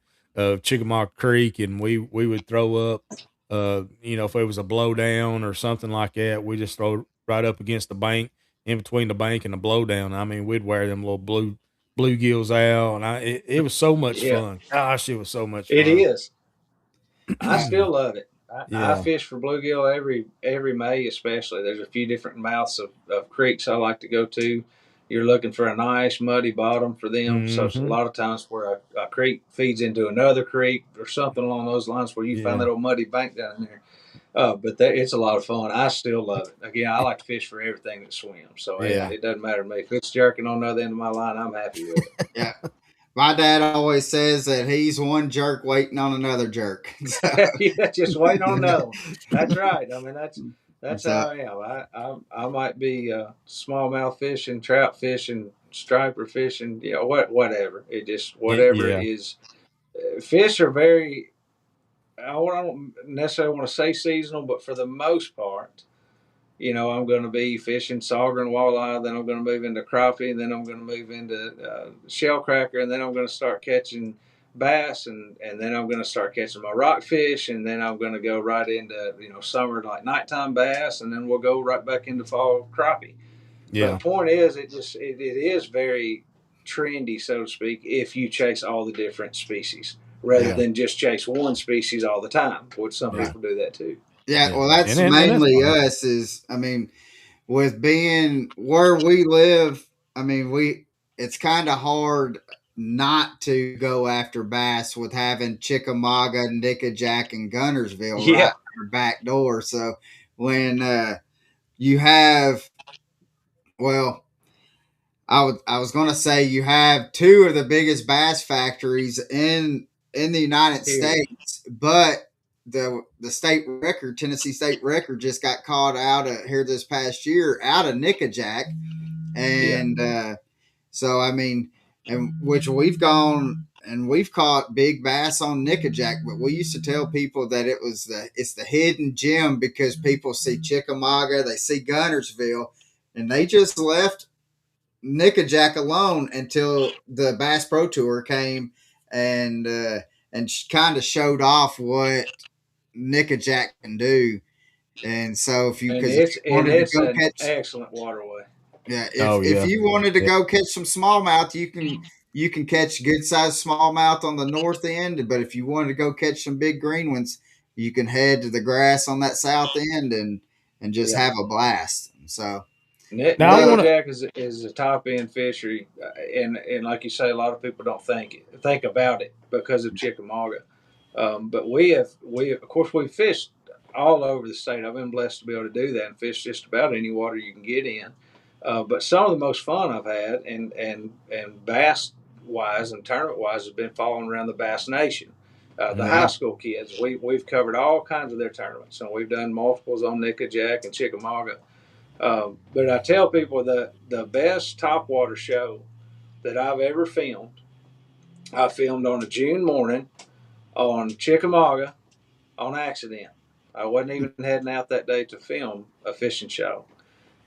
B: Chickamauga Creek, and we would throw up. If it was a blowdown or something like that, we just throw it right up against the bank, in between the bank and the blowdown. I mean, we'd wear them little bluegills out, and it was so much
C: Yeah,
B: fun. Gosh, it was so much
C: it
B: fun.
C: is. I still love it. I
B: Yeah.
C: fish for bluegill every May, especially. There's a few different mouths of creeks I like to go to. You're looking for a nice muddy bottom for them. So it's a
B: Hmm.
C: lot of times where a creek feeds into another creek or something along those lines where you find
B: Yeah.
C: that old muddy bank down in there. But it's a lot of fun. I still love it. Again, I like to fish for everything that swims. So
B: Yeah.
C: it doesn't matter to me. If it's jerking on the other end of my line, I'm happy with it.
A: yeah. My dad always says that he's one jerk waiting on another jerk. So,
C: Yeah, just waiting on another one. That's right. I mean, that's
A: so
C: how I am. I might be smallmouth fishing, trout fishing, striper fishing, whatever. It just whatever it
B: Yeah.
C: is. Fish are very. I don't necessarily want to say seasonal, but for the most part, I'm going to be fishing sauger and walleye. Then I'm going to move into crappie. And then I'm going to move into shell cracker. And then I'm going to start catching bass. And then I'm going to start catching my rockfish. And then I'm going to go right into summer like nighttime bass. And then we'll go right back into fall crappie. But the
B: Yeah.
C: point is, it is very trendy, so to speak, if you chase all the different species rather than just chase one species all the time, which some people do that too.
A: Yeah, well, that's mainly us. With being where we live, it's kind of hard not to go after bass with having Chickamauga, Nickajack, and Gunnersville right at our back door. So when you have, well, I was going to say you have two of the biggest bass factories in the United States, but the state record, Tennessee state record, just got caught out here this past year out of Nickajack, and so and which we've gone and we've caught big bass on Nickajack, but we used to tell people that it's the hidden gem because people see Chickamauga, they see Gunnersville, and they just left Nickajack alone until the Bass Pro Tour came and kind of showed off what Nickajack can do. And so if you wanted to go catch
C: excellent waterway.
A: Yeah, if you wanted to go catch some smallmouth, you can catch good sized smallmouth on the north end. But if you wanted to go catch some big green ones, you can head to the grass on that south end and just have a blast. So
C: Nickajack is a top end fishery, and like you say, a lot of people don't think about it because of Chickamauga. But we of course we fished all over the state. I've been blessed to be able to do that and fish just about any water you can get in. But some of the most fun I've had and bass wise and tournament wise has been following around the Bass Nation. The high school kids, we've covered all kinds of their tournaments, and we've done multiples on Nickajack and Chickamauga. But I tell people that the best topwater show that I've ever filmed, I filmed on a June morning on Chickamauga on accident. I wasn't even heading out that day to film a fishing show,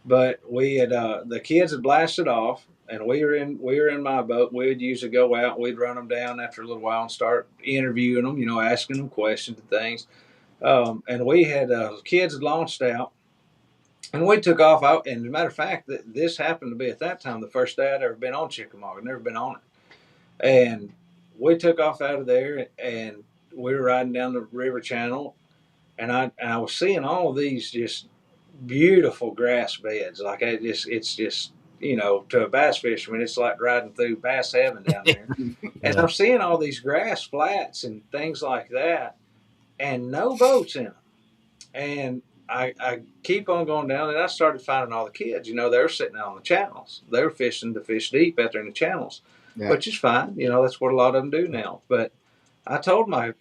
C: but we had the kids had blasted off, and we were in my boat. We would usually go out, we'd run them down after a little while and start interviewing them, asking them questions and things. And we had kids had launched out. And we took off. And as a matter of fact, this happened to be at that time the first day I'd ever been on Chickamauga. Never been on it. And we took off out of there, and we were riding down the river channel, and I was seeing all of these just beautiful grass beds. Like it's just to a bass fisherman, it's like riding through bass heaven down there. And I'm seeing all these grass flats and things like that, and no boats in them. And I keep on going down, and I started finding all the kids. They were sitting out on the channels. They were fishing to fish deep out there in the channels, which is fine. That's what a lot of them do now. But I told my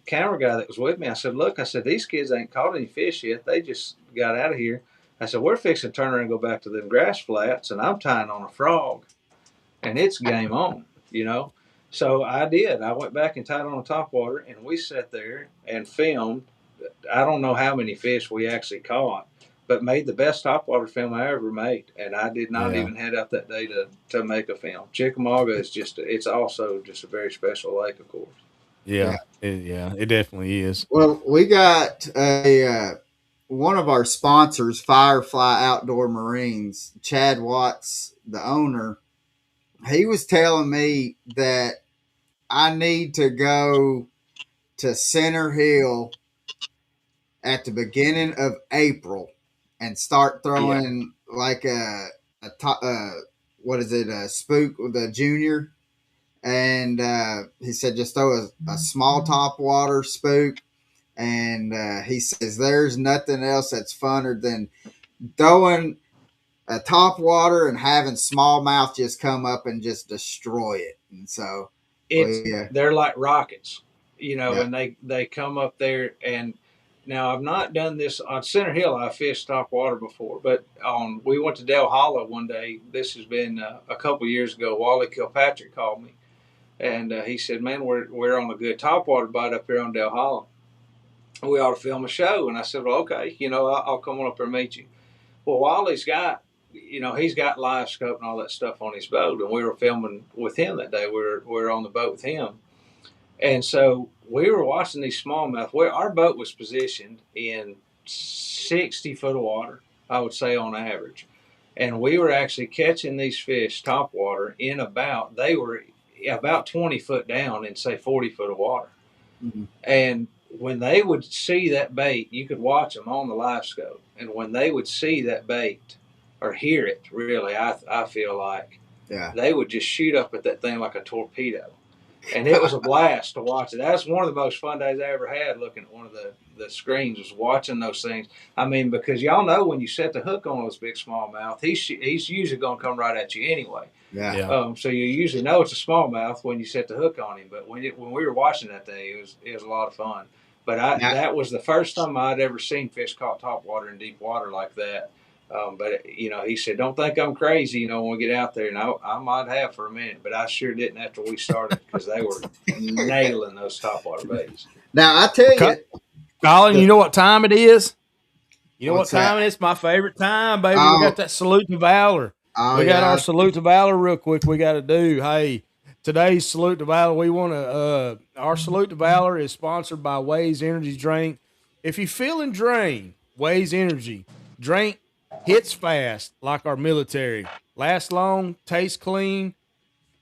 C: camera guy that was with me, I said, look, these kids ain't caught any fish yet. They just got out of here. I said, we're fixing to turn around and go back to them grass flats, and I'm tying on a frog, and it's game on, So I did. I went back and tied on a topwater, and we sat there and filmed. I don't know how many fish we actually caught, but made the best topwater film I ever made. And I did not even head out that day to make a film. Chickamauga is it's also just a very special lake, of course.
B: It definitely is.
A: Well, we got one of our sponsors, Firefly Outdoor Marines, Chad Watts, the owner. He was telling me that I need to go to Center Hill at the beginning of April and start throwing like a spook with a junior. And he said just throw a small top water spook. And he says there's nothing else that's funner than throwing a top water and having smallmouth just come up and just destroy it. And so
C: they're like rockets, and they come up there. And now I've not done this on Center Hill. I fished top water before, but we went to Del Hollow one day. This has been a couple years ago. Wally Kilpatrick called me, and he said, "Man, we're on a good topwater bite up here on Del Hollow. We ought to film a show." And I said, "Well, okay, I'll come on up there and meet you." Well, Wally's got, he's got live scope and all that stuff on his boat, and we were filming with him that day. We were on the boat with him, and so we were watching these smallmouth. Our boat was positioned in 60 foot of water, I would say on average, and we were actually catching these fish topwater in about about 20 foot down in say 40 foot of water.
A: Mm-hmm.
C: And when they would see that bait, you could watch them on the live scope. And when they would see that bait or hear it, really, I feel like they would just shoot up at that thing like a torpedo. And it was a blast to watch it. That's one of the most fun days I ever had looking at one of the screens, was watching those things. I mean, because y'all know when you set the hook on those big smallmouth, he's usually going to come right at you anyway.
A: Yeah.
C: So you usually know it's a smallmouth when you set the hook on him. But when we were watching that day, it was a lot of fun. But that was the first time I'd ever seen fish caught topwater in deep water like that. But he said, "Don't think I'm crazy, when we get out there." And I might have for a minute, but I sure didn't after we started, because they were nailing those topwater baits.
A: Now I tell you,
B: Colin, you know what time it is? You know what time
A: that?
B: it is? My favorite time, baby.
A: Oh.
B: We got that salute to valor. We got our salute to valor real quick. We got to do. Hey, today's salute to valor. We want to. Our salute to valor is sponsored by Waze Energy Drink. If you're feeling drained, Waze Energy Drink hits fast like our military. Lasts long, tastes clean.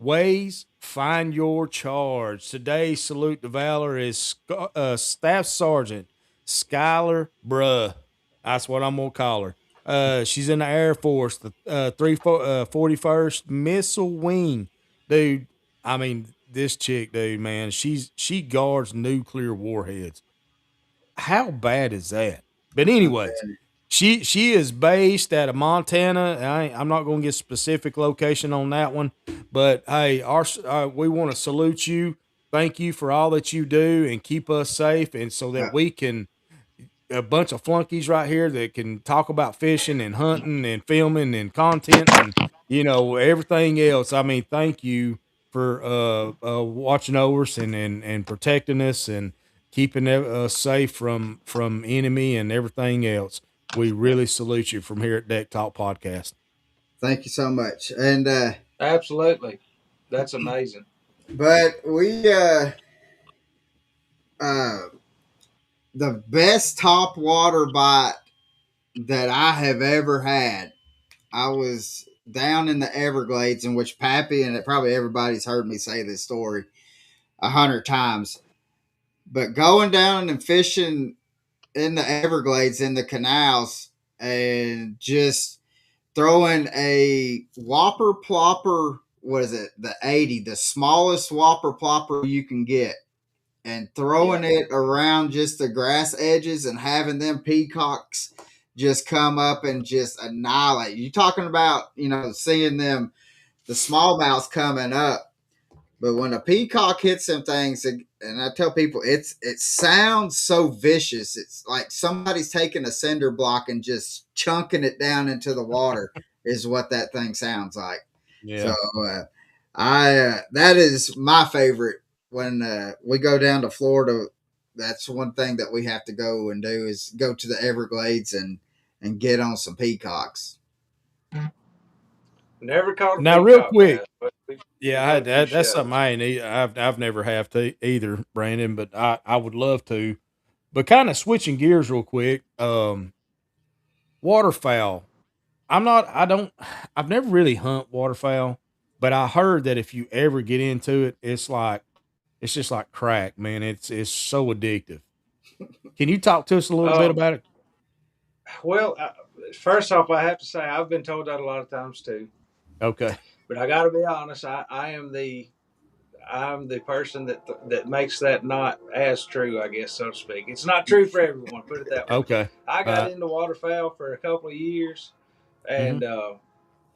B: Waze, find your charge. Today's salute to valor is Staff Sergeant Skylar Bruh. That's what I'm gonna call her. She's in the Air Force, the 41st Missile Wing, dude. I mean, this chick, dude, man, she guards nuclear warheads. How bad is that? But anyways, she is based out of Montana. I'm not going to get specific location on that one, but hey, we want to salute you. Thank you for all that you do and keep us safe, and so that we can, a bunch of flunkies right here that can talk about fishing and hunting and filming and content and everything else. I mean, thank you for watching over us and protecting us and keeping us safe from enemy and everything else. We really salute you from here at Deck Talk Podcast.
A: Thank you so much. And
C: absolutely, that's amazing.
A: But we the best top water bite that I have ever had, I was down in the Everglades, in which Pappy, and probably everybody's heard me say this story 100 times, but going down and fishing in the Everglades, in the canals, and just throwing a whopper plopper, what is it, the 80, the smallest whopper plopper you can get, and throwing it around just the grass edges and having them peacocks just come up and just annihilate. You talking about, seeing them, the smallmouths coming up. But when a peacock hits them things, and I tell people, it sounds so vicious. It's like somebody's taking a cinder block and just chunking it down into the water is what that thing sounds like.
B: Yeah.
A: So that is my favorite. When we go down to Florida, that's one thing that we have to go and do, is go to the Everglades and get on some peacocks.
C: Never caught a
B: now,
C: peacock,
B: real quick.
C: Yeah,
B: that's something I ain't. I've never have to either, Brandon. But I would love to. But kind of switching gears real quick. Waterfowl. I've never really hunt waterfowl, but I heard that if you ever get into it, it's just like crack, man. It's so addictive. Can you talk to us a little bit about it?
C: Well, first off, I have to say I've been told that a lot of times too.
B: Okay.
C: But I got to be honest. I'm the person that makes that not as true, I guess, so to speak. It's not true for everyone. Put it that way.
B: Okay.
C: I got into waterfowl for a couple of years, and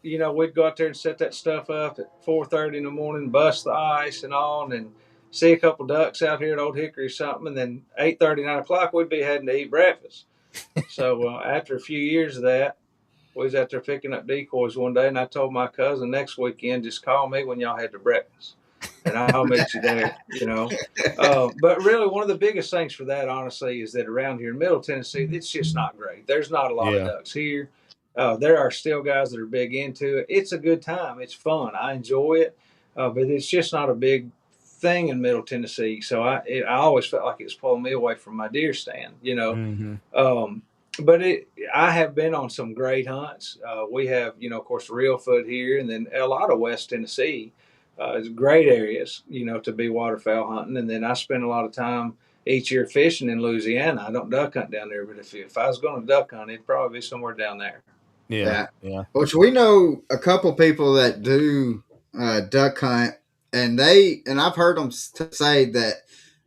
C: we'd go out there and set that stuff up at 4:30 in the morning, bust the ice and all, and see a couple ducks out here at Old Hickory or something, and then 8:30, 9 o'clock, we'd be heading to eat breakfast. So after a few years of that, we was out there picking up decoys one day, and I told my cousin, next weekend, just call me when y'all had your breakfast, and I'll meet you there, But really, one of the biggest things for that, honestly, is that around here in Middle Tennessee, it's just not great. There's not a lot of ducks here. There are still guys that are big into it. It's a good time. It's fun. I enjoy it, but it's just not a big thing in Middle Tennessee. So I always felt like it was pulling me away from my deer stand, But I have been on some great hunts. We have, of course, Real Foot here, and then a lot of West Tennessee. It's great areas, to be waterfowl hunting. And then I spend a lot of time each year fishing in Louisiana. I don't duck hunt down there, but if I was going to duck hunt, it'd probably be somewhere down there.
B: Yeah,
A: Yeah.
B: yeah,
A: Which we know a couple people that do duck hunt, and I've heard them say that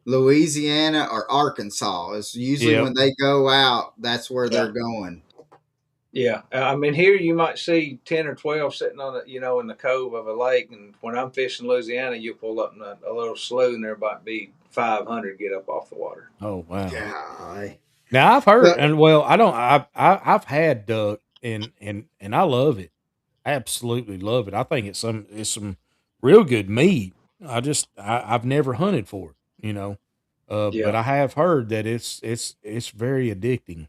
A: Louisiana or Arkansas is usually
B: yep,
A: when they go out, that's where
C: Yeah.
A: they're going.
C: Yeah, I mean, here you might see 10 or 12 sitting on in the cove of a lake, and when I'm fishing Louisiana, you pull up in a little slough, and there might be 500 get up off the water.
B: oh wow.
A: Golly.
B: Now I've heard,
A: But
B: and well, I don't. I've had duck, and I love it. I absolutely love it. I think it's some real good meat. I've never hunted for it, but
C: Yeah,
B: I have heard that it's very addicting.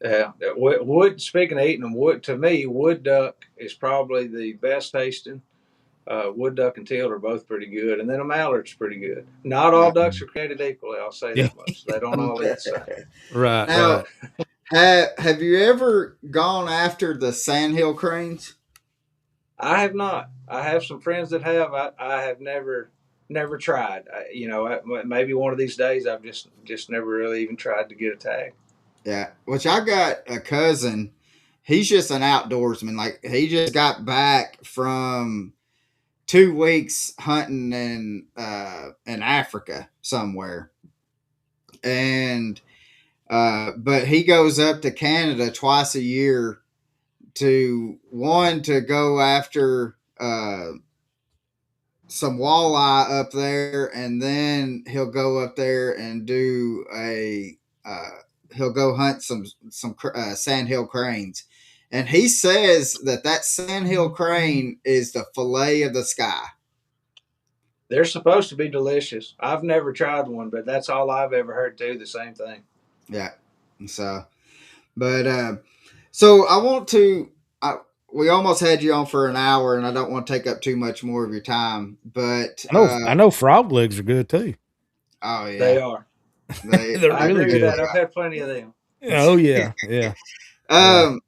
C: yeah. Wood. Speaking of eating them, wood to me, wood duck is probably the best tasting. Wood duck and teal are both pretty good, and then a mallard's pretty good. Not all ducks are created equally. I'll say
B: Yeah,
C: that much. They don't all eat the same.
B: right,
A: now,
B: right.
A: have you ever gone after the sandhill cranes?
C: I have not. I have some friends that have. I have never tried. Maybe one of these days. I've just never really even tried to get a tag.
A: Yeah, which I got a cousin. He's just an outdoorsman. Like he just got back from 2 weeks hunting in Africa somewhere, and but he goes up to Canada twice a year to go after some walleye up there, and then he'll go up there and do a he'll go hunt some sandhill cranes, and he says that sandhill crane is the fillet of the sky.
C: They're supposed to be delicious. I've never tried one, but that's all I've ever heard too. The same thing.
A: Yeah, so but so I want to. We almost had you on for an hour, and I don't want to take up too much more of your time. But
B: I know frog legs are good too.
A: oh
C: They
A: yeah,
C: are.
A: they
B: They're
C: I
B: really
C: agree with
B: good.
C: that. I've had plenty of them.
B: Oh yeah, yeah, yeah.
A: um.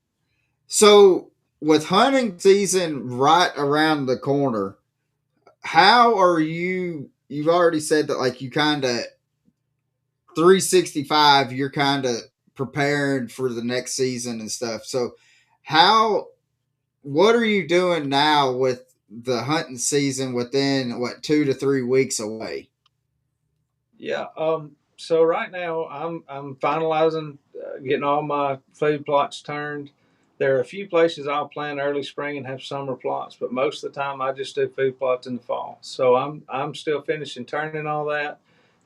A: So with hunting season right around the corner, how are you? You've already said that like you kind of 365. You're kind of preparing for the next season and stuff. So how what are you doing now with the hunting season within what 2 to 3 weeks away?
C: Yeah. So right now I'm finalizing, getting all my food plots turned. There are a few places I'll plant early spring and have summer plots, but most of the time I just do food plots in the fall. So I'm still finishing turning all that,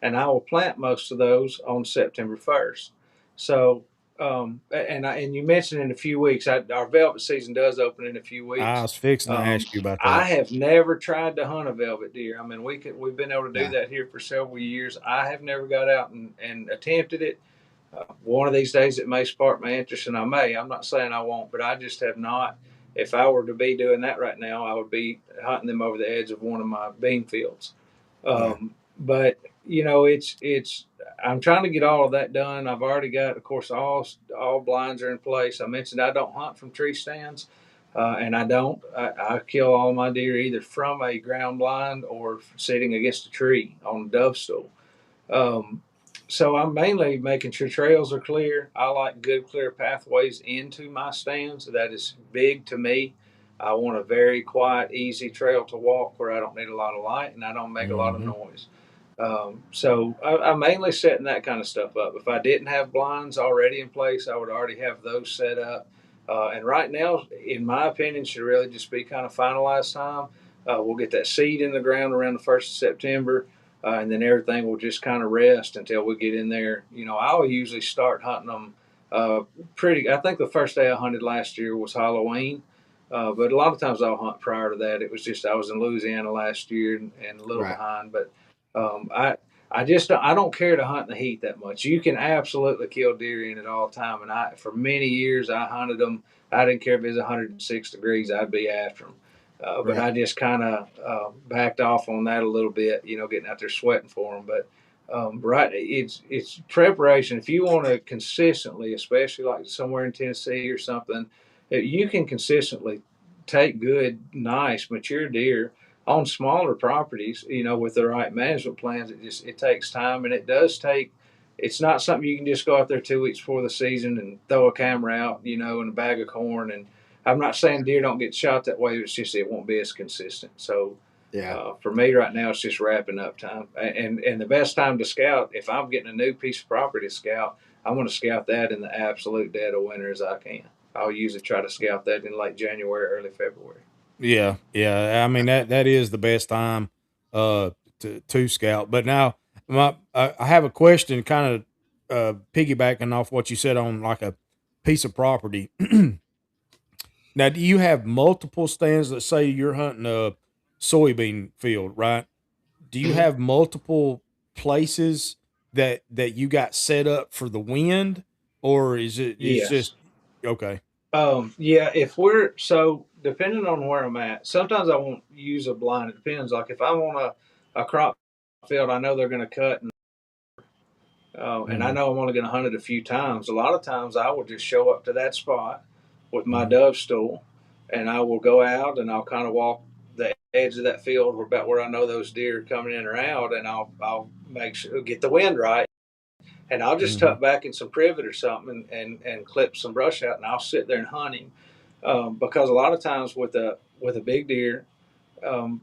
C: and I will plant most of those on September 1st. So and you mentioned in a few weeks, our velvet season does open in a few
B: I
C: weeks.
B: was fixing to
C: Um,
B: ask you about
C: I
B: that.
C: have never tried to hunt a velvet deer. I mean, we've been able to do
A: Yeah,
C: that here for several years. I have never got out and attempted it. One of these days, it may spark my interest, and I may. I'm not saying I won't, but I just have not. If I were to be doing that right now, I would be hunting them over the edge of one of my bean fields.
A: yeah,
C: But it's. I'm trying to get all of that done. I've already got, of course, all blinds are in place. I mentioned I don't hunt from tree stands, and I don't. I kill all my deer either from a ground blind or sitting against a tree on a dove stool. Um, so I'm mainly making sure trails are clear. I like good, clear pathways into my stands. That is big to me. I want a very quiet, easy trail to walk where I don't need a lot of light and I don't make a lot of
B: Hmm.
C: noise. I'm mainly setting that kind of stuff up. If I didn't have blinds already in place, I would already have those set up. And right now, in my opinion, should really just be kind of finalized time. We'll get that seed in the ground around the 1st of September, and then everything will just kind of rest until we get in there. I'll usually start hunting them pretty. I think the first day I hunted last year was Halloween, but a lot of times I'll hunt prior to that. It was just I was in Louisiana last year and a little
A: right.
C: behind, but I just I don't care to hunt in the heat that much. You can absolutely kill deer in it all the time, and I for many years I hunted them. I didn't care if it was 106 degrees, I'd be after them. But
A: Right.
C: I just kind of backed off on that a little bit, getting out there sweating for them. But right, it's preparation. If you want to consistently, especially like somewhere in Tennessee or something, you can consistently take good, nice, mature deer on smaller properties, with the right management plans, it takes time, and it does take. It's not something you can just go out there 2 weeks before the season and throw a camera out, and a bag of corn. And I'm not saying deer don't get shot that way. It's just it won't be as consistent. So
A: Yeah.
C: for me right now, it's just wrapping up time. And the best time to scout, if I'm getting a new piece of property to scout, I want to scout that in the absolute dead of winter as I can. I'll usually try to scout that in late January, early February.
B: Yeah, yeah. I mean that is the best time uh to scout. But now I have a question, kind of piggybacking off what you said on like a piece of property. Now, do you have multiple stands? Let's say you're hunting a soybean field, right? Do you
C: Mhm.
B: have multiple places that you got set up for the wind, or it's
C: Yes.
B: just okay?
C: Yeah, if we're so depending on where I'm at, sometimes I won't use a blind. It depends. Like if I'm on a crop field, I know they're going to cut, and I
B: Hmm.
C: know I'm only going to hunt it a few times. A lot of times, I will just show up to that spot with my
B: Hmm.
C: dove stool, and I will go out and I'll kind of walk the edge of that field about where I know those deer are coming in or out, and I'll make sure get the wind right, and I'll just
B: Hmm.
C: tuck back in some privet or something and clip some brush out, and I'll sit there and hunt him. Because a lot of times with a big deer, um,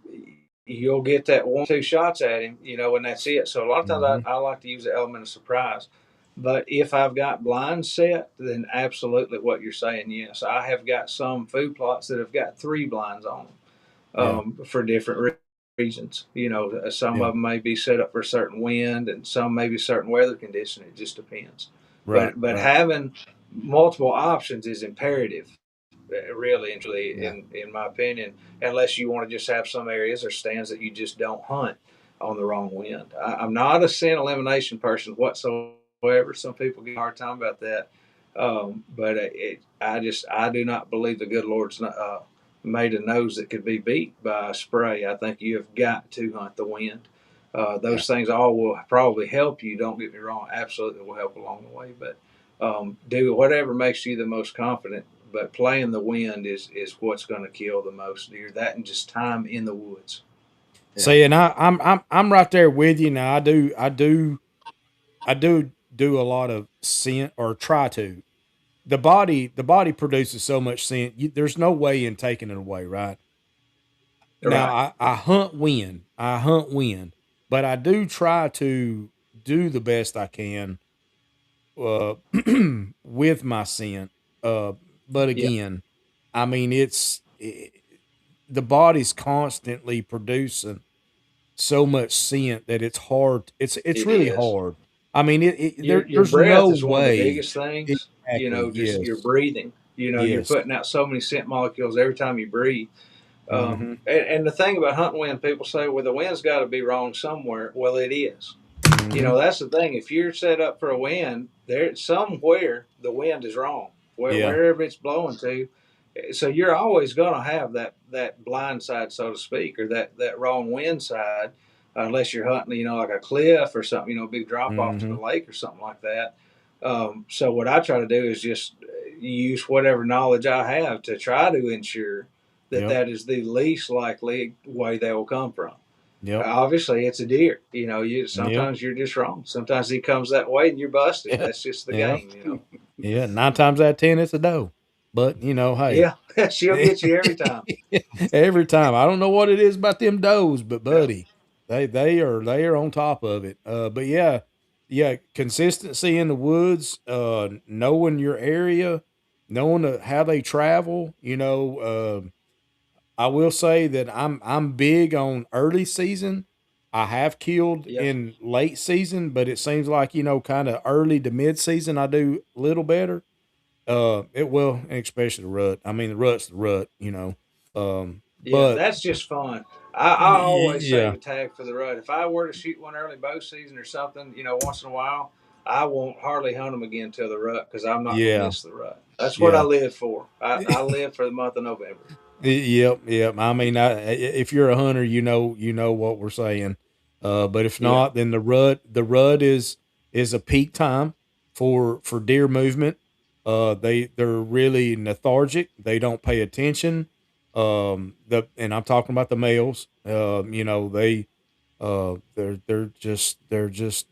C: you'll get that 1 2 shots at him, and that's it. So a lot of times
B: Hmm.
C: I like to use the element of surprise. But if I've got blinds set, then absolutely what you're saying, yes. I have got some food plots that have got 3 blinds on them,
B: Yeah,
C: for different reasons. Some
B: yeah,
C: of them may be set up for a certain wind, and some may be certain weather condition. It just depends.
B: right,
C: But
B: right.
C: having multiple options is imperative, really and truly,
A: Yeah.
C: in my opinion, unless you want to just have some areas or stands that you just don't hunt on the wrong wind. I'm not a sin elimination person whatsoever. Some people get a hard time about that. But I do not believe the good Lord's made a nose that could be beat by a spray. I think you have got to hunt the wind.
A: Yeah.
C: Those things all will probably help you. Don't get me wrong, absolutely will help along the way. But do whatever makes you the most confident. But playing the wind is what's going to kill the most deer. That and just time in the woods.
A: Yeah.
B: See, and I'm right there with you. Now, I do do a lot of scent, or try to. The body produces so much scent. There's no way in taking it away, right? Now,
C: Right.
B: I hunt wind. I hunt wind, but I do try to do the best I can uh, with my scent. Uh, but
C: Yeah.
B: again, I mean, the body's constantly producing so much scent that it's hard. It's
C: It
B: really
C: is.
B: hard. I mean,
C: Your
B: there's no
C: breath is one of the
B: way.
C: biggest things.
B: Exactly.
C: Just your
B: Yes.
C: breathing. You're
B: Yes.
C: putting out so many scent molecules every time you breathe.
B: Hmm.
C: And the thing about hunting wind, people say, well, the wind's got to be wrong somewhere. Well, it is.
B: Hmm.
C: That's the thing. If you're set up for a wind, there somewhere the wind is wrong,
B: Yeah.
C: wherever it's blowing to. So you're always going to have that blind side, so to speak, or that wrong wind side, unless you're hunting, like a cliff or something, a big drop off to the
B: Hmm.
C: lake or something like that. So what I try to do is just use whatever knowledge I have to try to ensure that
B: Yep.
C: that is the least likely way they will come from.
B: Yep.
C: Obviously, it's a deer. You
B: Yep.
C: sometimes you're just wrong. Sometimes he comes that way and you're busted.
B: Yeah.
C: That's just the
B: Yeah.
C: game.
B: Yeah. 9 times out of 10, it's a doe. But hey,
C: Yeah, she'll get you every time.
B: every time. I don't know what it is about them does, but
C: Yeah,
B: buddy, they are on top of it. But yeah, yeah, consistency in the woods, knowing your area, knowing how they travel. I will say that I'm big on early season. I have killed
C: yeah,
B: in late season, but it seems like kind of early to mid season I do a little better. It will, and especially the rut. I mean, the rut's the rut.
C: yeah.
B: But
C: That's just fun. I always save
B: yeah,
C: a tag for the rut. If I were to shoot one early bow season or something, once in a while, I won't hardly hunt them again till the rut because I'm not going to
B: yeah,
C: miss the rut. That's what I
B: yeah.
C: live for. I live for the month of November.
B: Yep, yep. I mean, if you're a hunter, you know what we're saying. But if
C: Yeah,
B: not, then the rut is a peak time for deer movement. They're really lethargic. They don't pay attention. And I'm talking about the males. They're just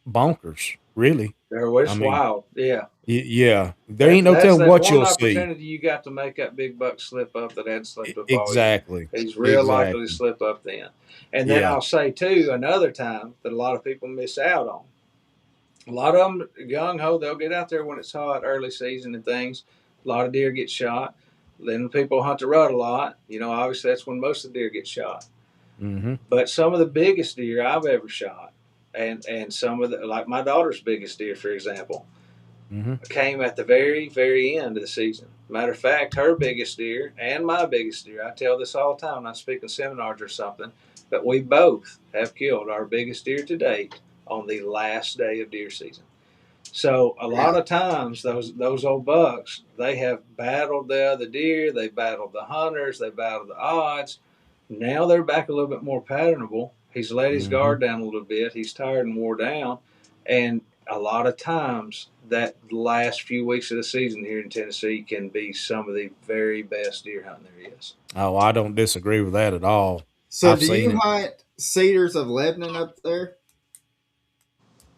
B: bonkers, really.
C: There was
B: I mean,
C: wild. Yeah.
B: yeah, there ain't
C: That
B: no
C: that's
B: telling
C: that
B: what
C: one
B: you'll see.
C: opportunity you got to make that big buck slip up that hadn't slipped up all year.
B: Exactly,
C: He's real likely to
B: exactly.
C: slip up then. And then
B: Yeah.
C: I'll say too, another time that a lot of people miss out on. A lot of them gung ho, they'll get out there when it's hot, early season and things. A lot of deer get shot. Then people hunt the rut a lot. Obviously that's when most of the deer get shot.
B: Hmm.
C: But some of the biggest deer I've ever shot, and some of the, like my daughter's biggest deer, for example,
B: Hmm.
C: came at the very, very end of the season. Matter of fact, her biggest deer and my biggest deer, I tell this all the time, I speak in seminars or something, but we both have killed our biggest deer to date on the last day of deer season. So a lot
A: Really?
C: of times those old bucks, they have battled the other deer, they battled the hunters, they battled the odds. Now they're back a little bit more patternable. He's let his
B: Hmm.
C: guard down a little bit. He's tired and wore down, and a lot of times that last few weeks of the season here in Tennessee can be some of the very best deer hunting there is.
B: Oh, I don't disagree with that at all.
A: So,
B: I've
A: do
B: seen
A: you
B: it.
A: hunt cedars of Lebanon up there?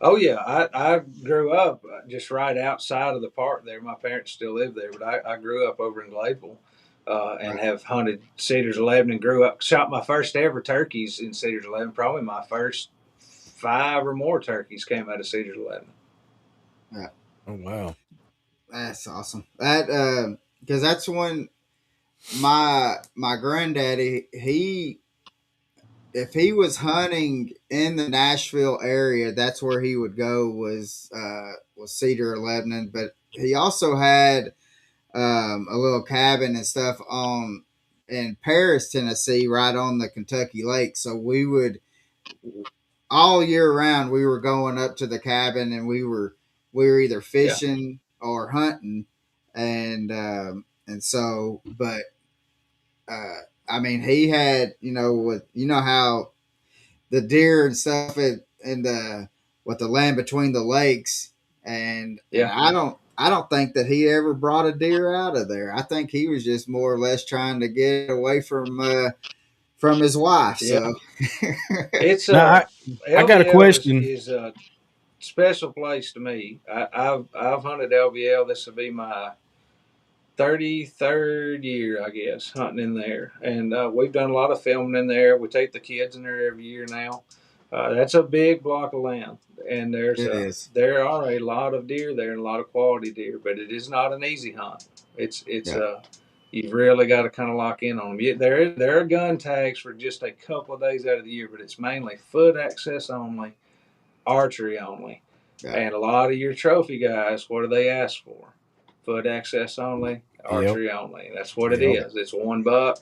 C: Oh yeah, I grew up just right outside of the park there. My parents still live there, but I grew up over in Gladeville, and
A: Right.
C: have hunted Cedars 11 and grew up. Shot my first ever turkeys in Cedars 11. Probably my first five or more turkeys came out of Cedars 11.
A: Yeah,
B: Oh wow.
A: that's awesome. That because that's when my granddaddy, he if he was hunting in the Nashville area, that's where he would go was Cedar or Lebanon. But he also had a little cabin and stuff on in Paris, Tennessee, right on the Kentucky Lake. So we would all year round we were going up to the cabin and we were either
C: Yeah,
A: fishing or hunting, and so but uh, I mean he had with how the deer and stuff in the with the land between the lakes, and
C: yeah,
A: I don't think that he ever brought a deer out of there. I think he was just more or less trying to get away from his wife.
C: yeah.
A: So
C: It's
B: Now I got a
C: LVL
B: question.
C: is a special place to me. I've hunted LVL. This will be my 33rd year, I guess, hunting in there. And we've done a lot of filming in there. We take the kids in there every year now. That's a big block of land, and
A: it is.
C: there are a lot of deer there and a lot of quality deer, but it is not an easy hunt. It's
A: Yeah.
C: you've really got to kind of lock in on them. There are gun tags for just a couple of days out of the year, but it's mainly foot access only, archery only.
A: Yeah.
C: And a lot of your trophy guys, what do they ask for? Foot access only,
B: Yep.
C: archery only. That's what it
B: Yep.
C: is. It's one buck,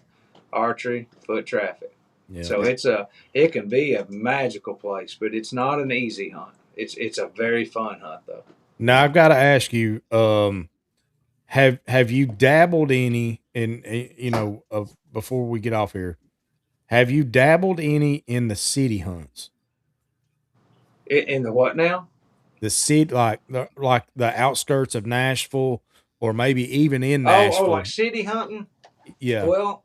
C: archery, foot traffic.
B: Yep.
C: So
A: Yeah.
C: it can be a magical place, but it's not an easy hunt. It's a very fun hunt though.
B: Now I've got to ask you. Have you dabbled any in before we get off here? Have you dabbled any in the city hunts?
C: In the what now?
B: The city, like the outskirts of Nashville, or maybe even in
C: Like
B: Nashville.
C: city hunting.
B: Yeah.
C: Well,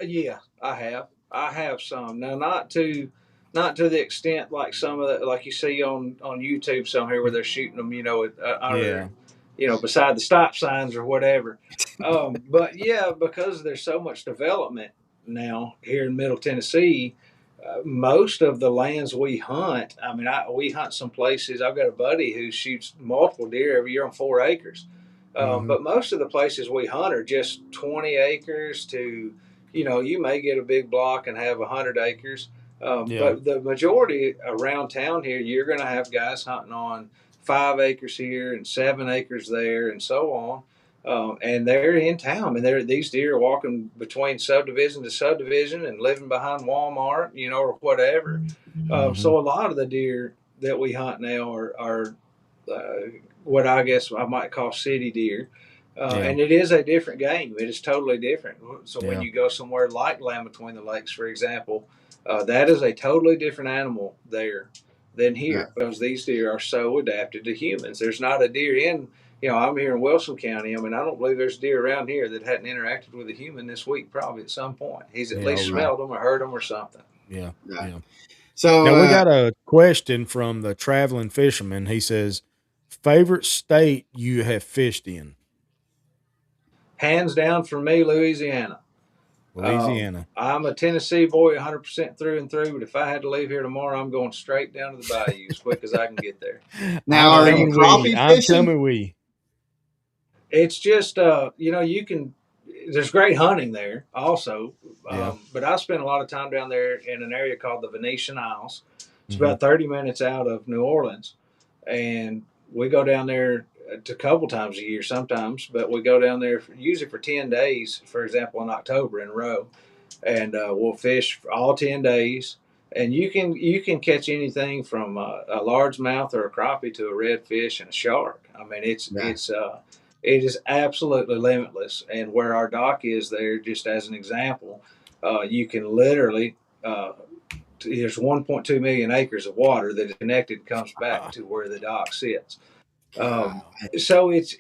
C: yeah, I have. I have some now, not to the extent like some of the like you see on YouTube somewhere where they're shooting them,
B: Yeah.
C: beside the stop signs or whatever. But yeah, because there's so much development now here in Middle Tennessee, most of the lands we hunt. I mean, we hunt some places. I've got a buddy who shoots multiple deer every year on 4 acres.
B: Hmm.
C: But most of the places we hunt are just 20 acres to, you may get a big block and have 100 acres.
B: Yeah.
C: But the majority around town here, you're going to have guys hunting on 5 acres here and 7 acres there and so on. And they're in town, and these deer are walking between subdivision to subdivision and living behind Walmart, or whatever.
B: Hmm.
C: So a lot of the deer that we hunt now are uh, what I guess I might call city deer.
B: Yeah.
C: And it is a different game. It is totally different. So when
B: Yeah.
C: you go somewhere like Land Between the Lakes, for example, that is a totally different animal there than
A: Yeah.
C: here because these deer are so adapted to humans. There's not a deer I'm here in Wilson County. I mean, I don't believe there's deer around here that hadn't interacted with a human this week, probably at some point. He's at
B: Yeah,
C: least
B: really.
C: smelled them or heard them or something.
B: Yeah,
A: Yeah.
B: yeah.
A: So
B: Now we got a question from the traveling fisherman. He says, "Favorite state you have fished in?"
C: Hands down for me, Louisiana.
B: Louisiana.
C: I'm a Tennessee boy 100% through and through, but if I had to leave here tomorrow, I'm going straight down to the bayou as quick as I can get there.
A: now,
B: I'm
A: are you
B: coming with you.
A: crappie
B: I'm
A: fishing?
B: coming with you.
C: It's just, you can, there's great hunting there also.
B: Yeah.
C: But I spent a lot of time down there in an area called the Venetian Isles. It's
B: Mhm.
C: about 30 minutes out of New Orleans. And we go down there a couple times a year sometimes, but we go down there usually for 10 days, for example, in October in a row. And we'll fish all 10 days. And you can catch anything from a largemouth or a crappie to a redfish and a shark. I mean,
A: Yeah.
C: it is absolutely limitless. And where our dock is there, just as an example, you can literally there's 1.2 million acres of water that is connected and comes back to where the dock sits. Um,
A: God.
C: so it's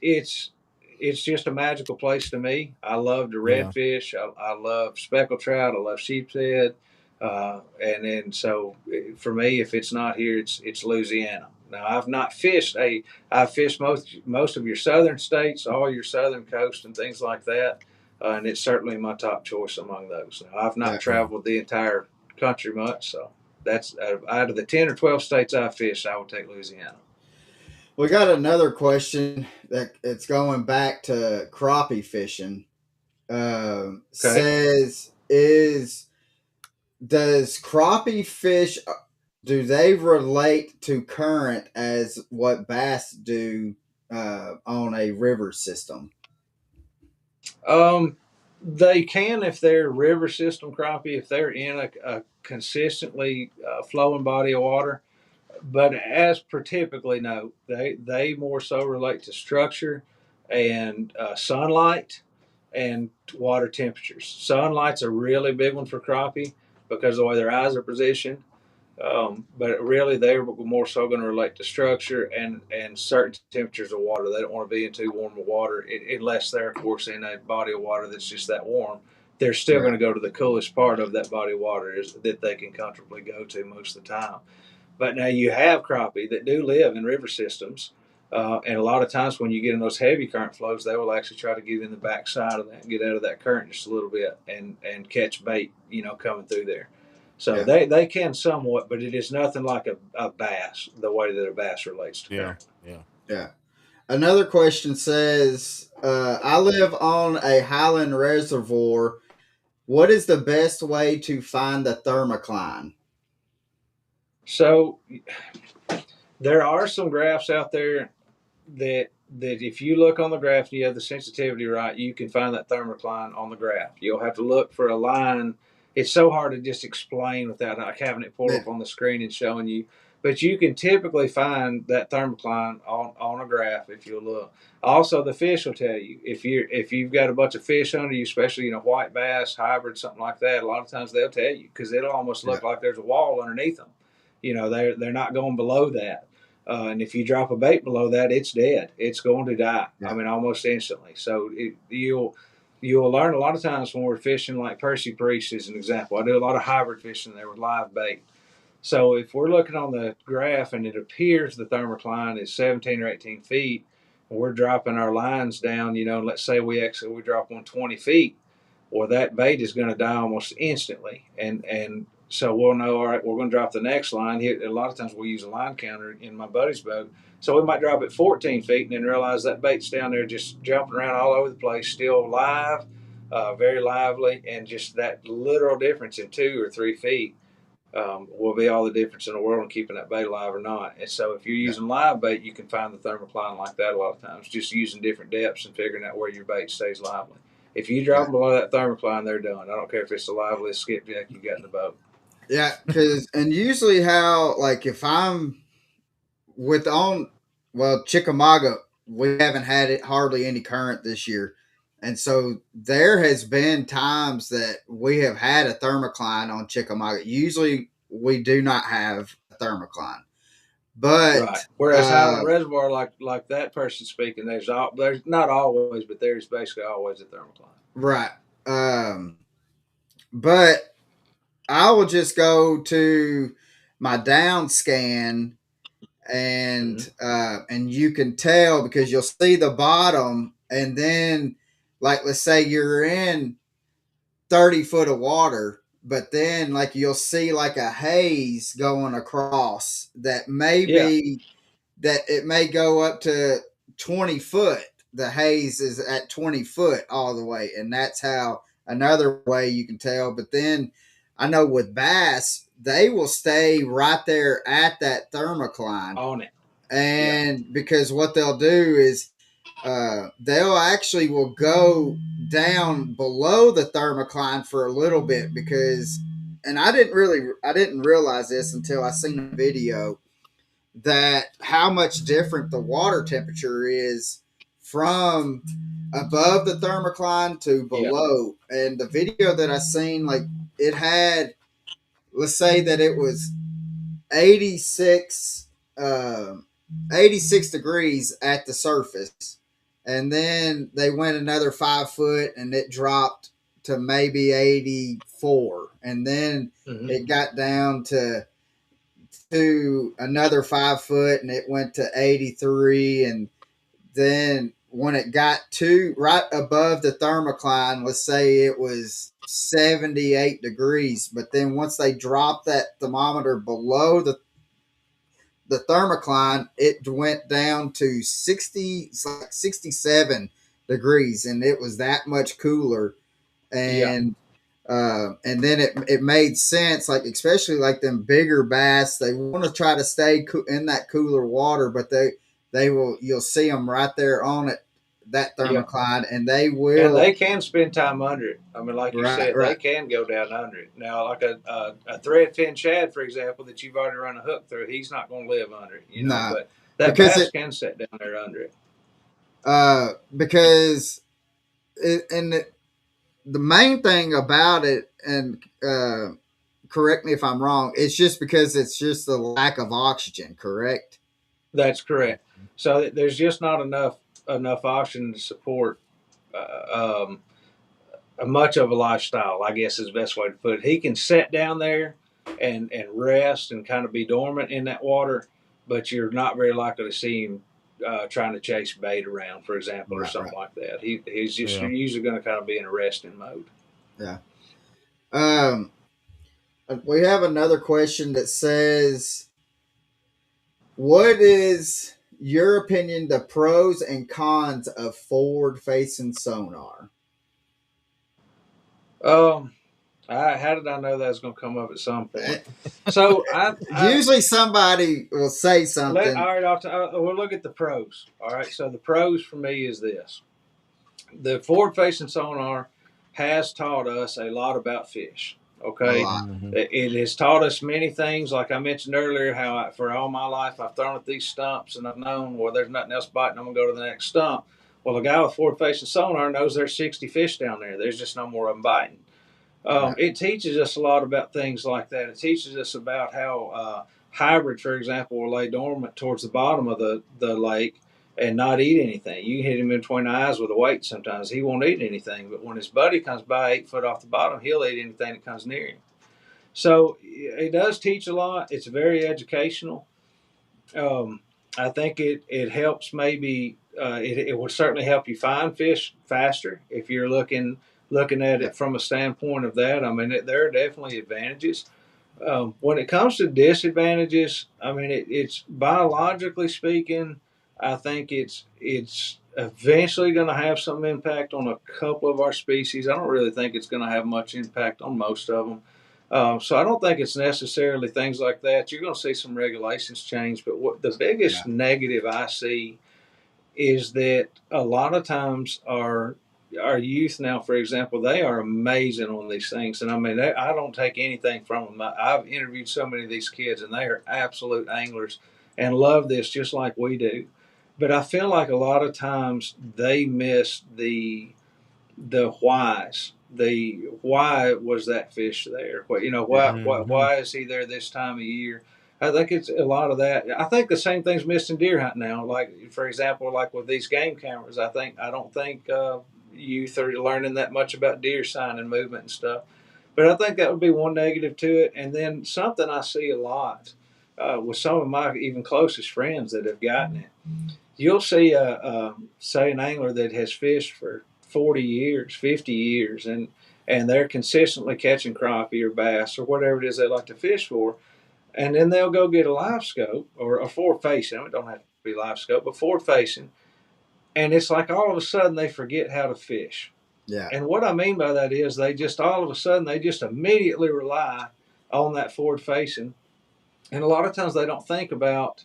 C: just a magical place to me. I love the
B: Yeah.
C: redfish. I love speckled trout. I love sheep's head. And then so for me, if it's not here, it's Louisiana. Now I've not fished. I've fished most of your southern states, all your southern coast, and things like that. And it's certainly my top choice among those. Now, I've
A: Yeah.
C: not traveled the entire country much, so that's out of the 10 or 12 states I fish, I would take Louisiana.
A: We got another question that it's going back to crappie fishing.
C: Okay.
A: Says is does crappie fish do they relate to current as what bass do on a river system?
C: Um, they can if they're river system crappie, if they're in a consistently flowing body of water. But as per typically, no, they more so relate to structure and sunlight and water temperatures. Sunlight's a really big one for crappie because of the way their eyes are positioned. But really, they're more so going to relate to structure and certain temperatures of water. They don't want to be in too warm of water unless they're, of course, in a body of water that's just that warm. They're still going
A: Right.
C: to go to the coolest part of that body of water is, that they can comfortably go to most of the time. But now you have crappie that do live in river systems. And a lot of times when you get in those heavy current flows, they will actually try to get in the backside of that and get out of that current just a little bit and catch bait, coming through there. So
A: Yeah.
C: they can somewhat, but it is nothing like a bass, the way that a bass relates to
B: Yeah.
C: current.
B: Yeah.
A: Yeah. Another question says, I live on a highland reservoir. What is the best way to find the thermocline?
C: So there are some graphs out there that if you look on the graph and you have the sensitivity right, you can find that thermocline on the graph. You'll have to look for a line. It's so hard to just explain without having it pulled
A: Yeah.
C: up on the screen and showing you. But you can typically find that thermocline on a graph if you look. Also, the fish will tell you if you've got a bunch of fish under you, especially white bass, hybrid, something like that. A lot of times they'll tell you because it'll almost
A: Yeah.
C: look like there's a wall underneath them. They're not going below that. And if you drop a bait below that, it's dead. It's going to die.
A: Yeah.
C: I mean, almost instantly. So you'll learn a lot of times when we're fishing, like Percy Priest is an example. I do a lot of hybrid fishing there with live bait. So if we're looking on the graph and it appears the thermocline is 17 or 18 feet, and we're dropping our lines down, let's say we drop on 20 feet, well, that bait is going to die almost instantly. And so we'll know, all right, we're going to drop the next line. A lot of times we use a line counter in my buddy's boat. So we might drop it 14 feet and then realize that bait's down there just jumping around all over the place, still live, very lively, and just that literal difference in 2 or 3 feet will be all the difference in the world in keeping that bait alive or not. And so if you're
A: Yeah.
C: using live bait, you can find the thermocline like that a lot of times, just using different depths and figuring out where your bait stays lively. If you drop
A: Yeah.
C: them below that thermocline, they're done. I don't care if it's the liveliest skipjack you got in the boat.
A: Yeah, because and usually how like if I'm with on Chickamauga, we haven't had it hardly any current this year, and so there has been times that we have had a thermocline on Chickamauga. Usually we do not have a thermocline, But
C: Right. Whereas Highland Reservoir, like that person speaking, there's not always, but there's basically always a thermocline.
A: right. But I will just go to my down scan, and you can tell because you'll see the bottom, and then like let's say you're in 30 foot of water, but then like you'll see like a haze going across that
C: Yeah.
A: maybe that it may go up to 20 foot. The haze is at 20 foot all the way, and that's how another way you can tell. But then I know with bass, they will stay right there at that thermocline,
C: On it. Yeah.
A: and because what they'll do is they'll actually will go down below the thermocline for a little bit because, and I didn't realize this until I seen a video that how much different the water temperature is from above the thermocline to
C: Yeah.
A: below. And the video that I seen, like it had, let's say that it was 86, uh, 86 degrees at the surface. And then they went another 5 foot and it dropped to maybe 84. And then it got down to another 5 foot and it went to 83. And then when it got to right above the thermocline, let's say it was 78 degrees. But then once they dropped that thermometer below the thermocline, it went down to 60, like 67 degrees, and it was that much cooler.
C: Yeah.
A: And then it made sense, like especially like them bigger bass, they want to try to stay in that cooler water, but they will, you'll see them right there on it, that
C: Yeah.
A: thermocline, and they
C: And
A: will.
C: they can spend time under it. I mean, like you
A: Right,
C: said, they
A: right.
C: can go down under it. Now, like a thread fin shad, for example, that you've already run a hook through, he's not going to live under it,
A: No,
C: But that
A: because
C: bass
A: it
C: can sit down there under it.
A: because it, and the main thing about it, and correct me if I'm wrong, it's just because it's just the lack of oxygen, correct?
C: That's correct. So there's just not enough oxygen to support um, much of a lifestyle, I guess is the best way to put it. He can sit down there and rest and kind of be dormant in that water, but you're not very likely to see him trying to chase bait around, for example, or
A: Right,
C: something
A: right.
C: like that. He's just
B: Yeah.
C: usually going to kind of be in a resting mode.
A: Yeah. Um, we have another question that says, "What is your opinion the pros and cons of forward-facing sonar?"
C: Um, how did I know that was going to come up at some point? So
A: Usually somebody will say
C: all
A: something.
C: right, we'll look at the pros. All right, so the pros for me is this: the forward-facing sonar has taught us a lot about fish.
A: A
C: Okay,
A: lot.
B: Mm-hmm.
C: it has taught us many things. Like I mentioned earlier, how for all my life I've thrown at these stumps and I've known, well, there's nothing else biting. I'm gonna go to the next stump. Well, a guy with forward-facing sonar knows there's 60 fish down there. There's just no more of them biting.
A: Right.
C: It teaches us a lot about things like that. It teaches us about how hybrid, for example, will lay dormant towards the bottom of the lake and not eat anything. You can hit him in between the eyes with a weight sometimes. He won't eat anything. But when his buddy comes by 8 foot off the bottom, he'll eat anything that comes near him. So it does teach a lot. It's very educational. Um, I think it helps maybe it will certainly help you find fish faster if you're looking at
A: Yeah.
C: it from a standpoint of that. I mean, there are definitely advantages. When it comes to disadvantages, I mean, it's biologically speaking, I think it's eventually going to have some impact on a couple of our species. I don't really think it's going to have much impact on most of them. So I don't think it's necessarily things like that. You're going to see some regulations change, but what the
A: Yeah.
C: biggest negative I see is that a lot of times our youth now, for example, they are amazing on these things, and I mean, I don't take anything from them. I've interviewed so many of these kids, and they are absolute anglers and love this just like we do. But I feel like a lot of times they miss the whys. The why was that fish there? What
A: Yeah.
C: why is he there this time of year? I think it's a lot of that. I think the same thing's missed in deer hunting now. Like for example, like with these game cameras, I don't think youth are learning that much about deer sign and movement and stuff. But I think that would be one negative to it. And then something I see a lot with some of my even closest friends that have gotten it. You'll see say an angler that has fished for 40 years, 50 years, and they're consistently catching crappie or bass or whatever it is they like to fish for, and then they'll go get a live scope or a forward facing. It don't have to be live scope, but forward facing, and it's like all of a sudden they forget how to fish.
A: Yeah.
C: And what I mean by that is they just all of a sudden they just immediately rely on that forward facing, and a lot of times they don't think about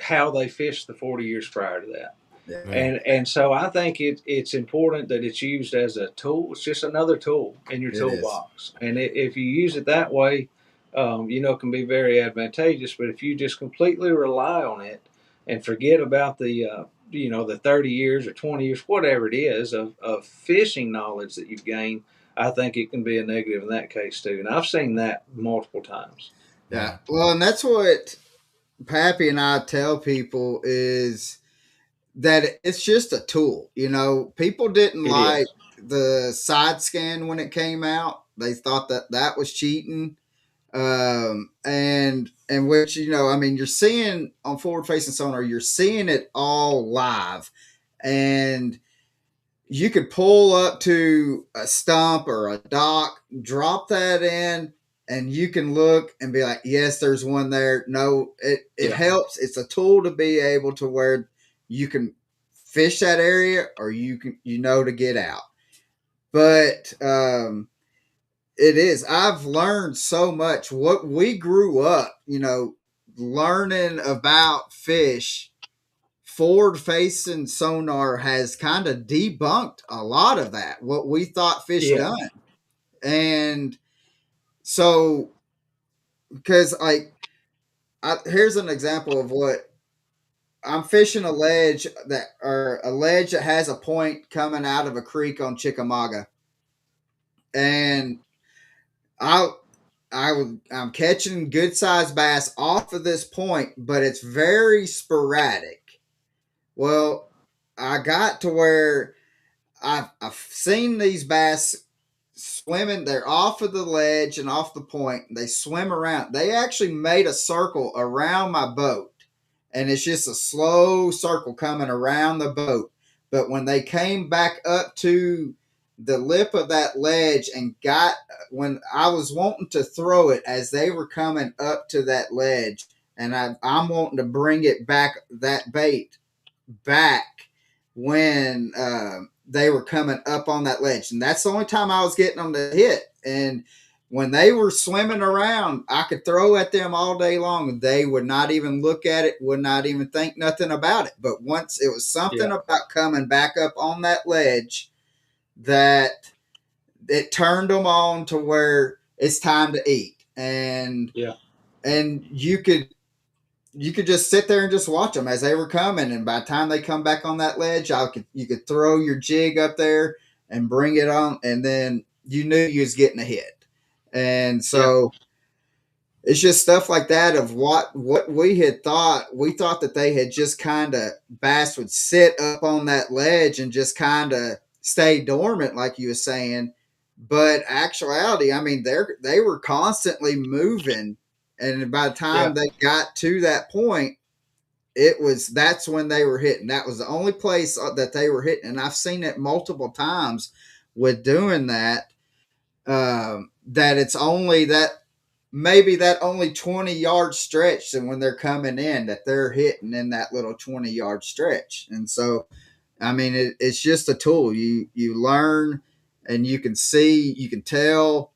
C: how they fished the 40 years prior to that.
A: Yeah.
C: And so I think it's important that it's used as a tool. It's just another tool in your
A: It is.
C: toolbox, and if you use it that way, it can be very advantageous. But if you just completely rely on it and forget about the 30 years or 20 years, whatever it is, of fishing knowledge that you've gained, I think it can be a negative in that case too. And I've seen that multiple times.
A: Yeah. Well, and that's what Pappy and I tell people is that it's just a tool. People didn't
C: It
A: like
C: is.
A: the side scan when it came out. They thought that was cheating. And which, you're seeing on forward facing sonar, you're seeing it all live, and you could pull up to a stump or a dock, drop that in, and you can look and be like, yes, there's one there. No, it
C: Yeah.
A: helps. It's a tool to be able to where you can fish that area or you can, to get out. But it is. I've learned so much. What we grew up, learning about fish, forward facing sonar has kind of debunked a lot of that, what we thought fish
C: Yeah.
A: done. And so, because here's an example of what I'm fishing a ledge that has a point coming out of a creek on Chickamauga. And I I'm catching good sized bass off of this point, but it's very sporadic. Well, I got to where I've seen these bass swimming. They're off of the ledge and off the point. They swim around. They actually made a circle around my boat, and it's just a slow circle coming around the boat. But when they came back up to the lip of that ledge and when I was wanting to throw it as they were coming up to that ledge, and I'm wanting to bring it back, that bait back when they were coming up on that ledge. And that's the only time I was getting them to hit. And when they were swimming around, I could throw at them all day long. They would not even look at it, would not even think nothing about it. But once it was something about coming back up on that ledge that it turned them on to where it's time to eat. And you could just sit there and just watch them as they were coming, and by the time they come back on that ledge, you could throw your jig up there and bring it on, and then you knew you was getting a hit. And so it's just stuff like that of what we had thought. We thought that they had just kind of bass would sit up on that ledge and just kind of stay dormant, like you were saying. But actuality, they were constantly moving, and by the time they got to that point, that's when they were hitting. That was the only place that they were hitting, and I've seen it multiple times with doing that. That it's only that maybe that only 20-yard stretch, and when they're coming in, that they're hitting in that little 20-yard stretch. And so, it's just a tool. You learn, and you can see, you can tell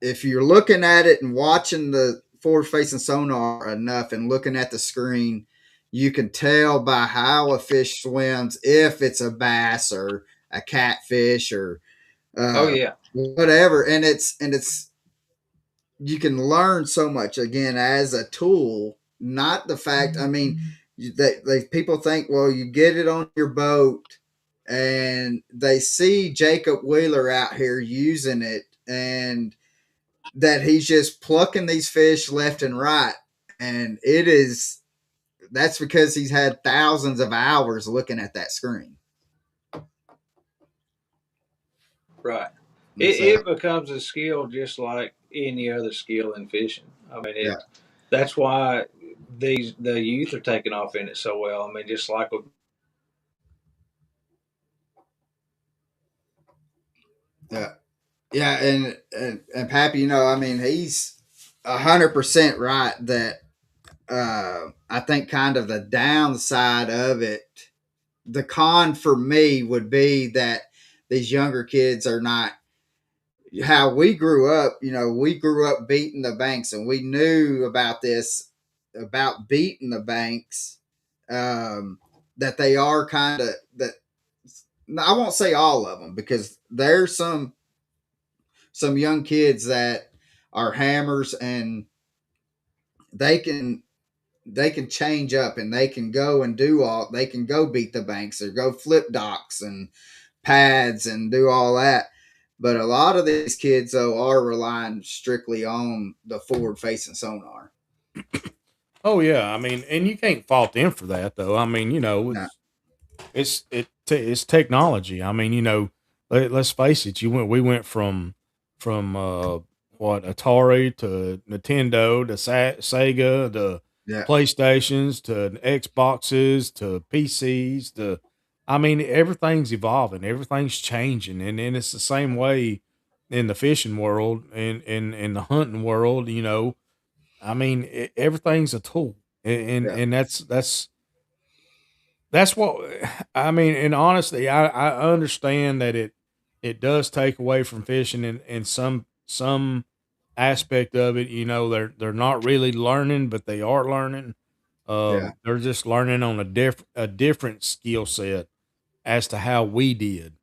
A: if you're looking at it and watching the forward facing sonar enough and looking at the screen, you can tell by how a fish swims if it's a bass or a catfish or whatever. And it's you can learn so much again as a tool, not the fact. People think, well, you get it on your boat and they see Jacob Wheeler out here using it, and that he's just plucking these fish left and right. And that's because he's had thousands of hours looking at that screen.
C: Right.
A: And so,
C: It becomes a skill just like any other skill in fishing. I mean,
A: yeah,
C: that's why the youth are taking off in it so well. I mean, just like with
A: yeah, yeah. And Pappy, I mean, he's 100% right that I think kind of the downside of it, the con for me would be that these younger kids are not how we grew up. We grew up beating the banks, and we knew about this, about beating the banks. That they are kind of that. I won't say all of them because there's some young kids that are hammers, and they can they can change up, and they can go and do all they can go beat the banks or go flip docks and pads and do all that. But a lot of these kids though are relying strictly on the forward facing sonar.
B: Oh yeah, I mean, and you can't fault them for that though. I mean,
A: No,
B: it's technology. I mean, let's face it. We went from what Atari to Nintendo to Sega to
A: yeah,
B: PlayStations to Xboxes to PCs to. I mean, everything's evolving. Everything's changing, and it's the same way in the fishing world and in the hunting world. I mean, everything's a tool, and
A: yeah,
B: and that's what I mean. And honestly, I understand that it does take away from fishing in some aspect of it. They're not really learning, but they are learning.
A: yeah,
B: They're just learning on a different skill set as to how we did.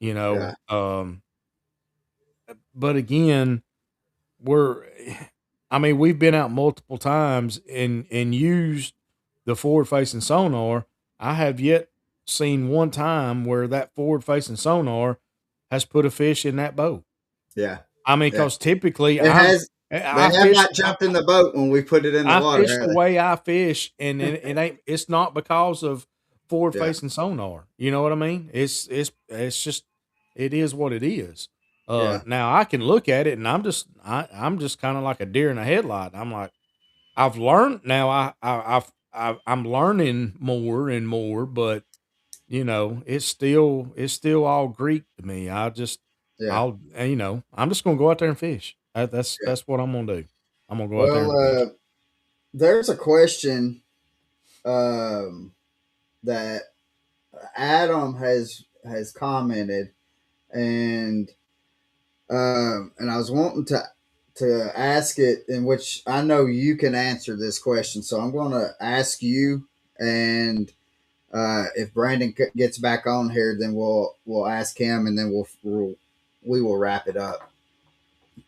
B: You
A: yeah,
B: know, um, but again, we're I mean, we've been out multiple times and used the forward facing sonar. I have yet seen one time where that forward facing sonar has put a fish in that boat.
A: yeah,
B: I mean,
A: yeah.
B: because typically
A: It has. They
B: I
A: have
B: fish
A: not jumped in the boat when we put it in the
B: I
A: water,
B: fish the
A: have
B: way I fish, and it's not because of forward
A: they? Yeah,
B: facing sonar. You know what I mean? It's just it is what it is.
A: yeah,
B: Now I can look at it, and I'm just kind of like a deer in a headlight. I'm like, I've learned now. I'm learning more and more, but it's still all Greek to me.
A: yeah,
B: I'm just gonna go out there and fish. That's
A: yeah.
B: that's what I'm gonna do. I'm gonna go out there
A: Well,
B: and fish.
A: there's a question um, that Adam has commented, and and I was wanting to ask it, in which I know you can answer this question, so I'm going to ask you, and if Brandon gets back on here, then we'll ask him, and then we will wrap it up.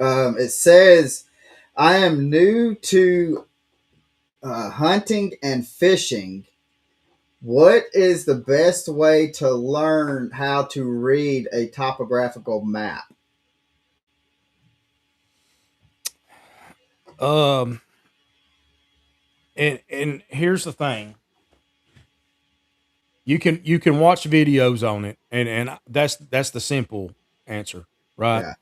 A: It says, "I am new to hunting and fishing. What is the best way to learn how to read a topographical map?"
B: Um, and here's the thing: you can watch videos on it, and that's the simple answer, right?
A: Yeah,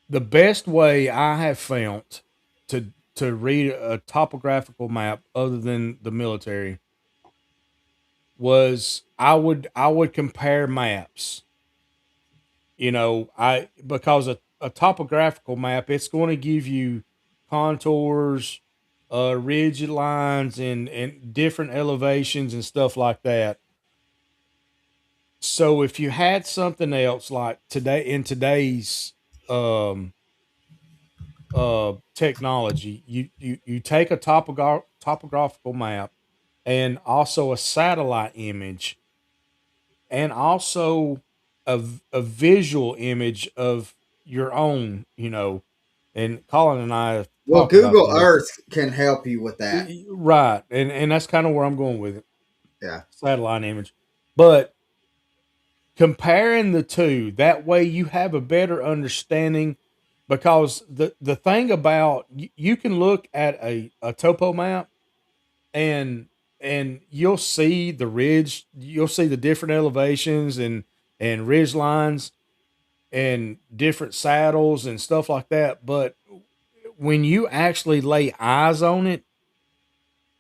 B: The best way I have found to read a topographical map, other than the military, was I would compare maps. I because a topographical map, it's going to give you contours, rigid lines, and different elevations and stuff like that. So if you had something else like today's um technology, you take a topographical map and also a satellite image and also a visual image of your own, and Colin and I have
A: well,
B: talked about
A: Google
B: this.
A: Earth can help you with that.
B: Right, and that's kind of where I'm going with it,
A: Yeah,
B: satellite image. But comparing the two, that way you have a better understanding, because the thing about you can look at a topo map and you'll see the ridge, you'll see the different elevations and ridge lines and different saddles and stuff like that. But when you actually lay eyes on it,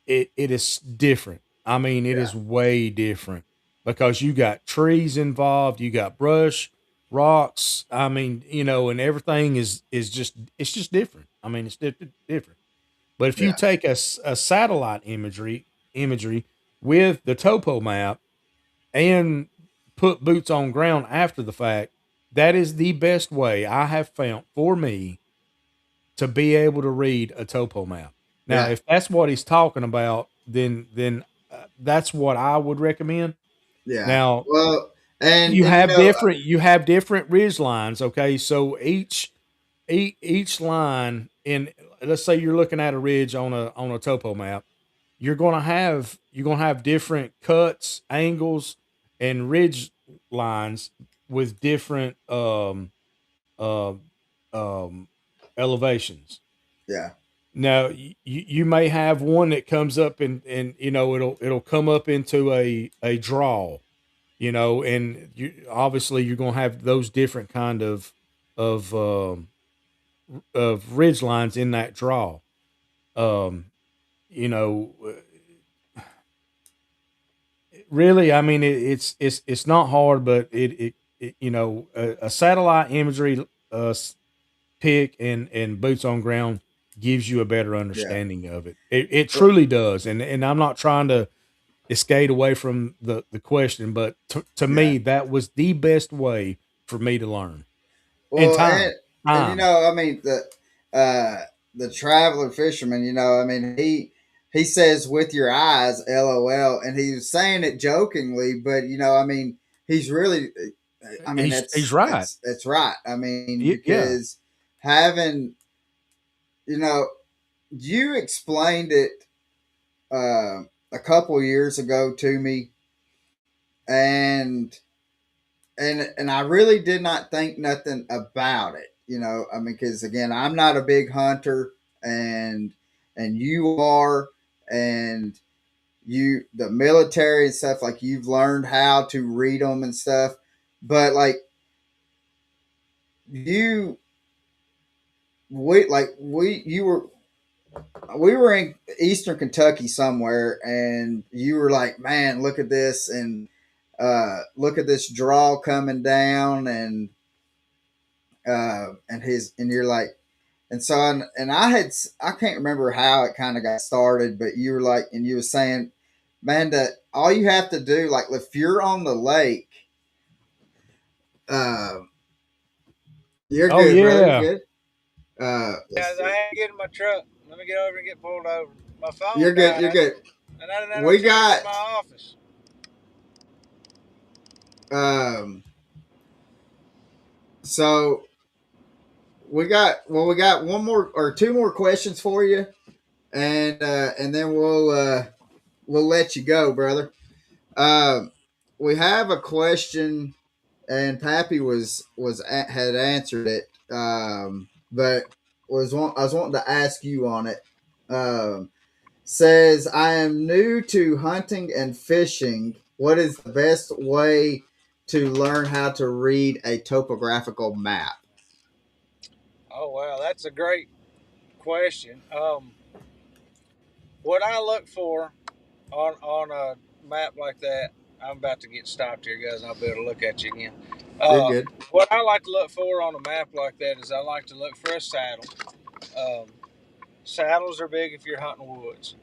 B: it is different. I mean, it
A: Yeah,
B: is way different because you got trees involved, you got brush, rocks. I mean, and everything is just it's just different. I mean, it's different. But if you
A: yeah,
B: take a satellite imagery with the topo map and put boots on ground after the fact, that is the best way I have found for me to be able to read a topo map. Now,
A: yeah,
B: if that's what he's talking about, then that's what I would recommend.
A: yeah.
B: Now,
A: Well, and
B: you
A: and you
B: have
A: know,
B: different ridge lines. Okay, so each line in, let's say you're looking at a ridge on a topo map, you're gonna have different cuts, angles, and ridge lines with different uh, um, elevations.
A: yeah,
B: Now you may have one that comes up and it'll come up into a draw, and obviously you're gonna have those different kind of um, of ridge lines in that draw. Um, you know, really, I mean, it's not hard, but a satellite imagery pick and boots on ground gives you a better
A: yeah.
B: understanding of it. It
A: Well,
B: truly does, and I'm not trying to escape away from the question, but to
A: yeah.
B: me, that was the best way for me to learn. And
A: Well,
B: time,
A: and
B: time.
A: I mean the traveler fisherman, I mean he says with your eyes, LOL, and he was saying it jokingly, but I mean he's really, I mean
B: He's right.
A: it's right. I mean
B: Yeah.
A: because having, you know, you explained it a couple years ago to me, and I really did not think nothing about it. I mean, because again, I'm not a big hunter, and you are, and the military and stuff, like you've learned how to read them and stuff, but like you you were, we were in eastern Kentucky somewhere, and you were like, man, look at this, and look at this draw coming down, and you're like, and so and I can't remember how it kind of got started, but you were like, and you were saying, man, that all you have to do, like if you're on the lake, uh, you're
B: Oh
A: good, brother, you're
B: yeah.
A: good. Let's
C: Guys, I
A: see,
C: had to get in my truck. Let me get over and get pulled over. My
A: you're
C: phone
A: good, you're
C: died,
A: good.
C: and I didn't have no
A: We
C: charger
A: got
C: in my office.
A: um, so we got one more or two more questions for you, and then we'll let you go, brother. Um, we have a question, and Pappy had answered it, but I was wanting to ask you on it. Um, Says, I am new to hunting and fishing. What is the best way to learn how to read a topographical map?
C: Oh wow, that's a great question. What I look for on a map like that, I'm about to get stopped here, guys. And I'll be able to look at you again.
A: You're
C: Uh,
A: good.
C: what I like to look for on a map like that is I like to look for a saddle. Um, Saddles are big if you're hunting woods.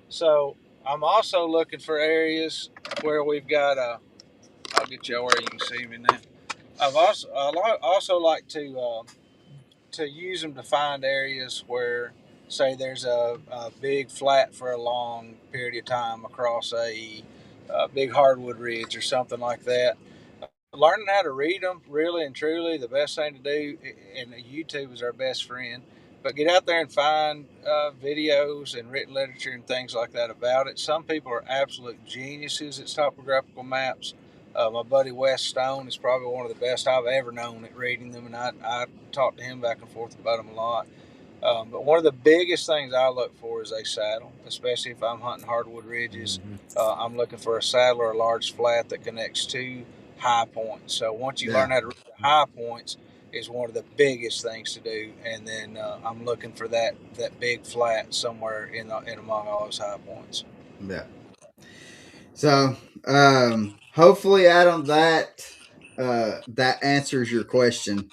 C: So I'm also looking for areas where we've got a. I'll get you where you can see me now. I also like to use them to find areas where, say, there's a big flat for a long period of time across a big hardwood ridge or something like that. Learning how to read them, really and truly, the best thing to do, and YouTube is our best friend. But get out there and find videos and written literature and things like that about it. Some people are absolute geniuses at topographical maps. My buddy Wes Stone is probably one of the best I've ever known at reading them, and I talk to him back and forth about them a lot. But one of the biggest things I look for is a saddle, especially if I'm hunting hardwood ridges.
B: Mhm.
C: I'm looking for a saddle or a large flat that connects two high points. So once you learn
A: Yeah.
C: how to read the high points, is one of the biggest things to do. And then I'm looking for that big flat somewhere in among all those high points.
A: Yeah. So, hopefully, Adam, that answers your question.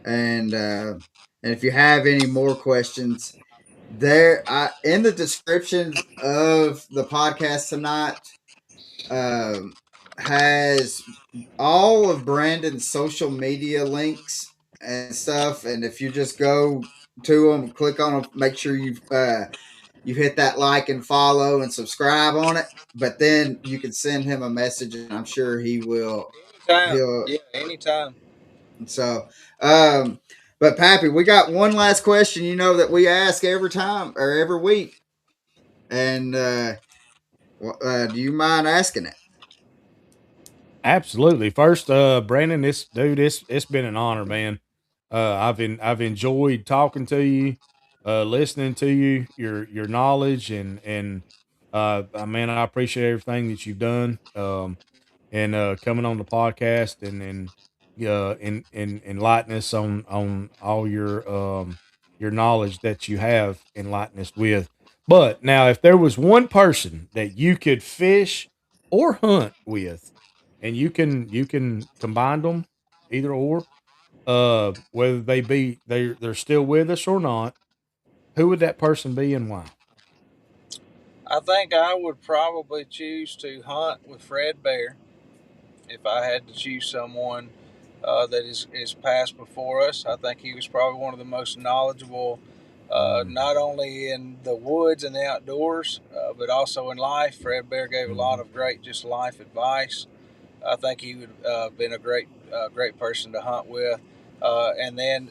A: And if you have any more questions, in the description of the podcast tonight, um, has all of Brandon's social media links and stuff. And if you just go to them, click on them, make sure you hit that like and follow and subscribe on it. But then you can send him a message, and I'm sure he will.
C: Anytime.
A: He'll
C: Yeah, anytime.
A: so. Um, but Pappy, we got one last question. You know that we ask every time or every week, and do you mind asking it?
B: Absolutely. First, Brandon, it's been an honor, man. I've enjoyed talking to you, listening to you, your knowledge, man, I appreciate everything that you've done. And coming on the podcast and enlighten us on all your knowledge that you have enlightened us with. But now, if there was one person that you could fish or hunt with, and you can combine them, either or, whether they're still with us or not, who would that person be and why?
C: I think I would probably choose to hunt with Fred Bear if I had to choose someone that is passed before us. I think he was probably one of the most knowledgeable,
B: Mm,
C: not only in the woods and the outdoors, but also in life. Fred Bear gave a lot
B: mhm.
C: of great just life advice. I think he would have been a great person to hunt with. And then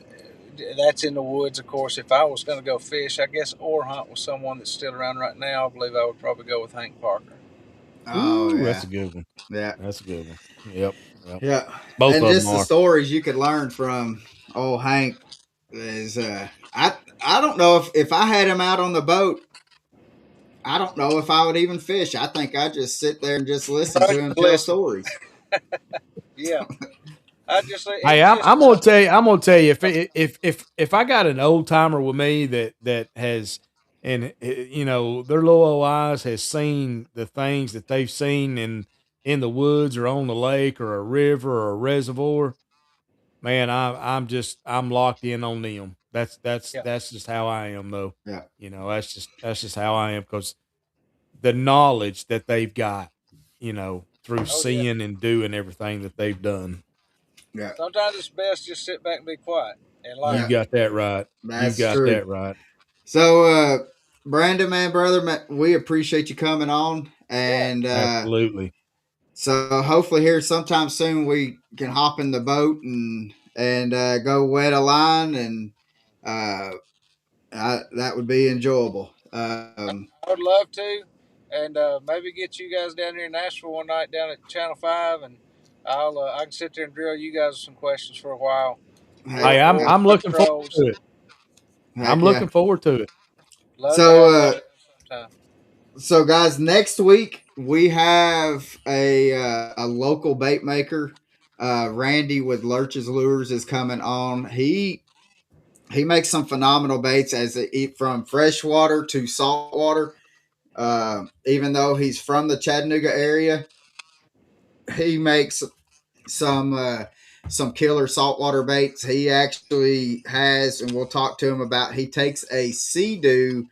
C: that's in the woods, of course. If I was going to go fish, I guess, or hunt with someone that's still around right now, I believe I would probably go with Hank Parker.
A: Oh
B: Ooh, that's
A: yeah,
B: a good one.
A: yeah.
B: That's a good one. Yep, yep.
A: Yeah,
B: Both
A: and
B: of them
A: just the
B: are.
A: stories you could learn from old Hank is I don't know if I had him out on the boat, I don't know if I would even fish. I think I'd just sit there and just listen to him tell
C: Listen,
A: stories.
C: yeah, I just it
B: Hey,
C: was
B: I'm,
C: just
B: I'm gonna tell you. I'm gonna tell you if I got an old timer with me that has and their little old eyes has seen the things that they've seen in the woods or on the lake or a river or a reservoir. Man, I'm locked in on them. That's that's
C: yeah,
B: that's just how I am, though.
A: Yeah,
B: That's just how I am because the knowledge that they've got, through
C: oh yeah.
B: seeing and doing everything that they've done.
A: yeah,
C: Sometimes it's best just sit back and be quiet and
B: You
A: yeah.
C: learn.
B: got that right. You
A: That's
B: got
A: true.
B: that right.
A: So, Brandon, man, brother, man, we appreciate you coming on,
C: Yeah,
A: and
B: Absolutely.
A: so hopefully here sometime soon we can hop in the boat and go wet a line, and uh, that would be enjoyable.
C: I would love to, and maybe get you guys down here in Nashville one night down at Channel 5, and I can sit there and drill you guys with some questions for a while.
A: Heck
B: Hey, I'm
C: We'll
A: yeah,
B: I'm
C: keep
B: looking forward
C: trolls.
B: to it. I'm
A: heck yeah.
B: looking forward to it.
C: Love to
A: So,
C: have y'all sometime.
A: so guys, next week we have a local bait maker. Randy with Lurch's Lures is coming on. He makes some phenomenal baits as they eat from freshwater to saltwater. Even though he's from the Chattanooga area, he makes some uh, some killer saltwater baits. He actually has, and we'll talk to him about. He takes a sea-doo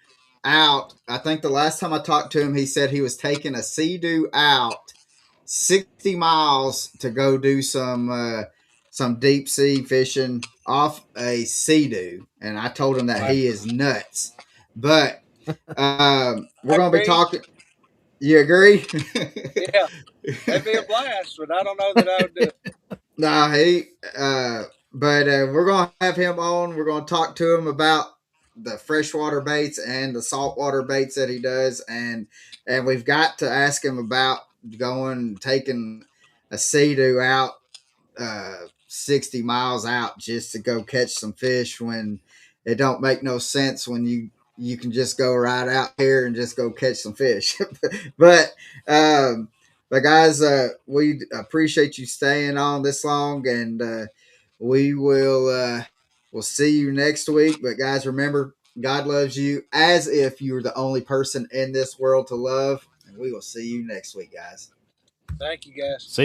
A: out. I think the last time I talked to him, he said he was taking a sea-doo out 60 miles to go do some deep sea fishing off a sea-doo, and I told him that
C: Wow.
A: he is nuts. But we're
C: I
A: gonna be
C: agree.
A: talking. You agree?
C: Yeah, that'd be a blast, but I don't know that I would do it.
A: Nah, but we're gonna have him on. We're gonna talk to him about the freshwater baits and the saltwater baits that he does, and we've got to ask him about going taking a sea-doo out 60 miles out just to go catch some fish when it don't make no sense when you can just go right out here and just go catch some fish. but um but guys, we appreciate you staying on this long, and we will we'll see you next week. But guys, remember, God loves you as if you were the only person in this world to love, and we will see you next week, guys.
C: Thank you, guys.
B: See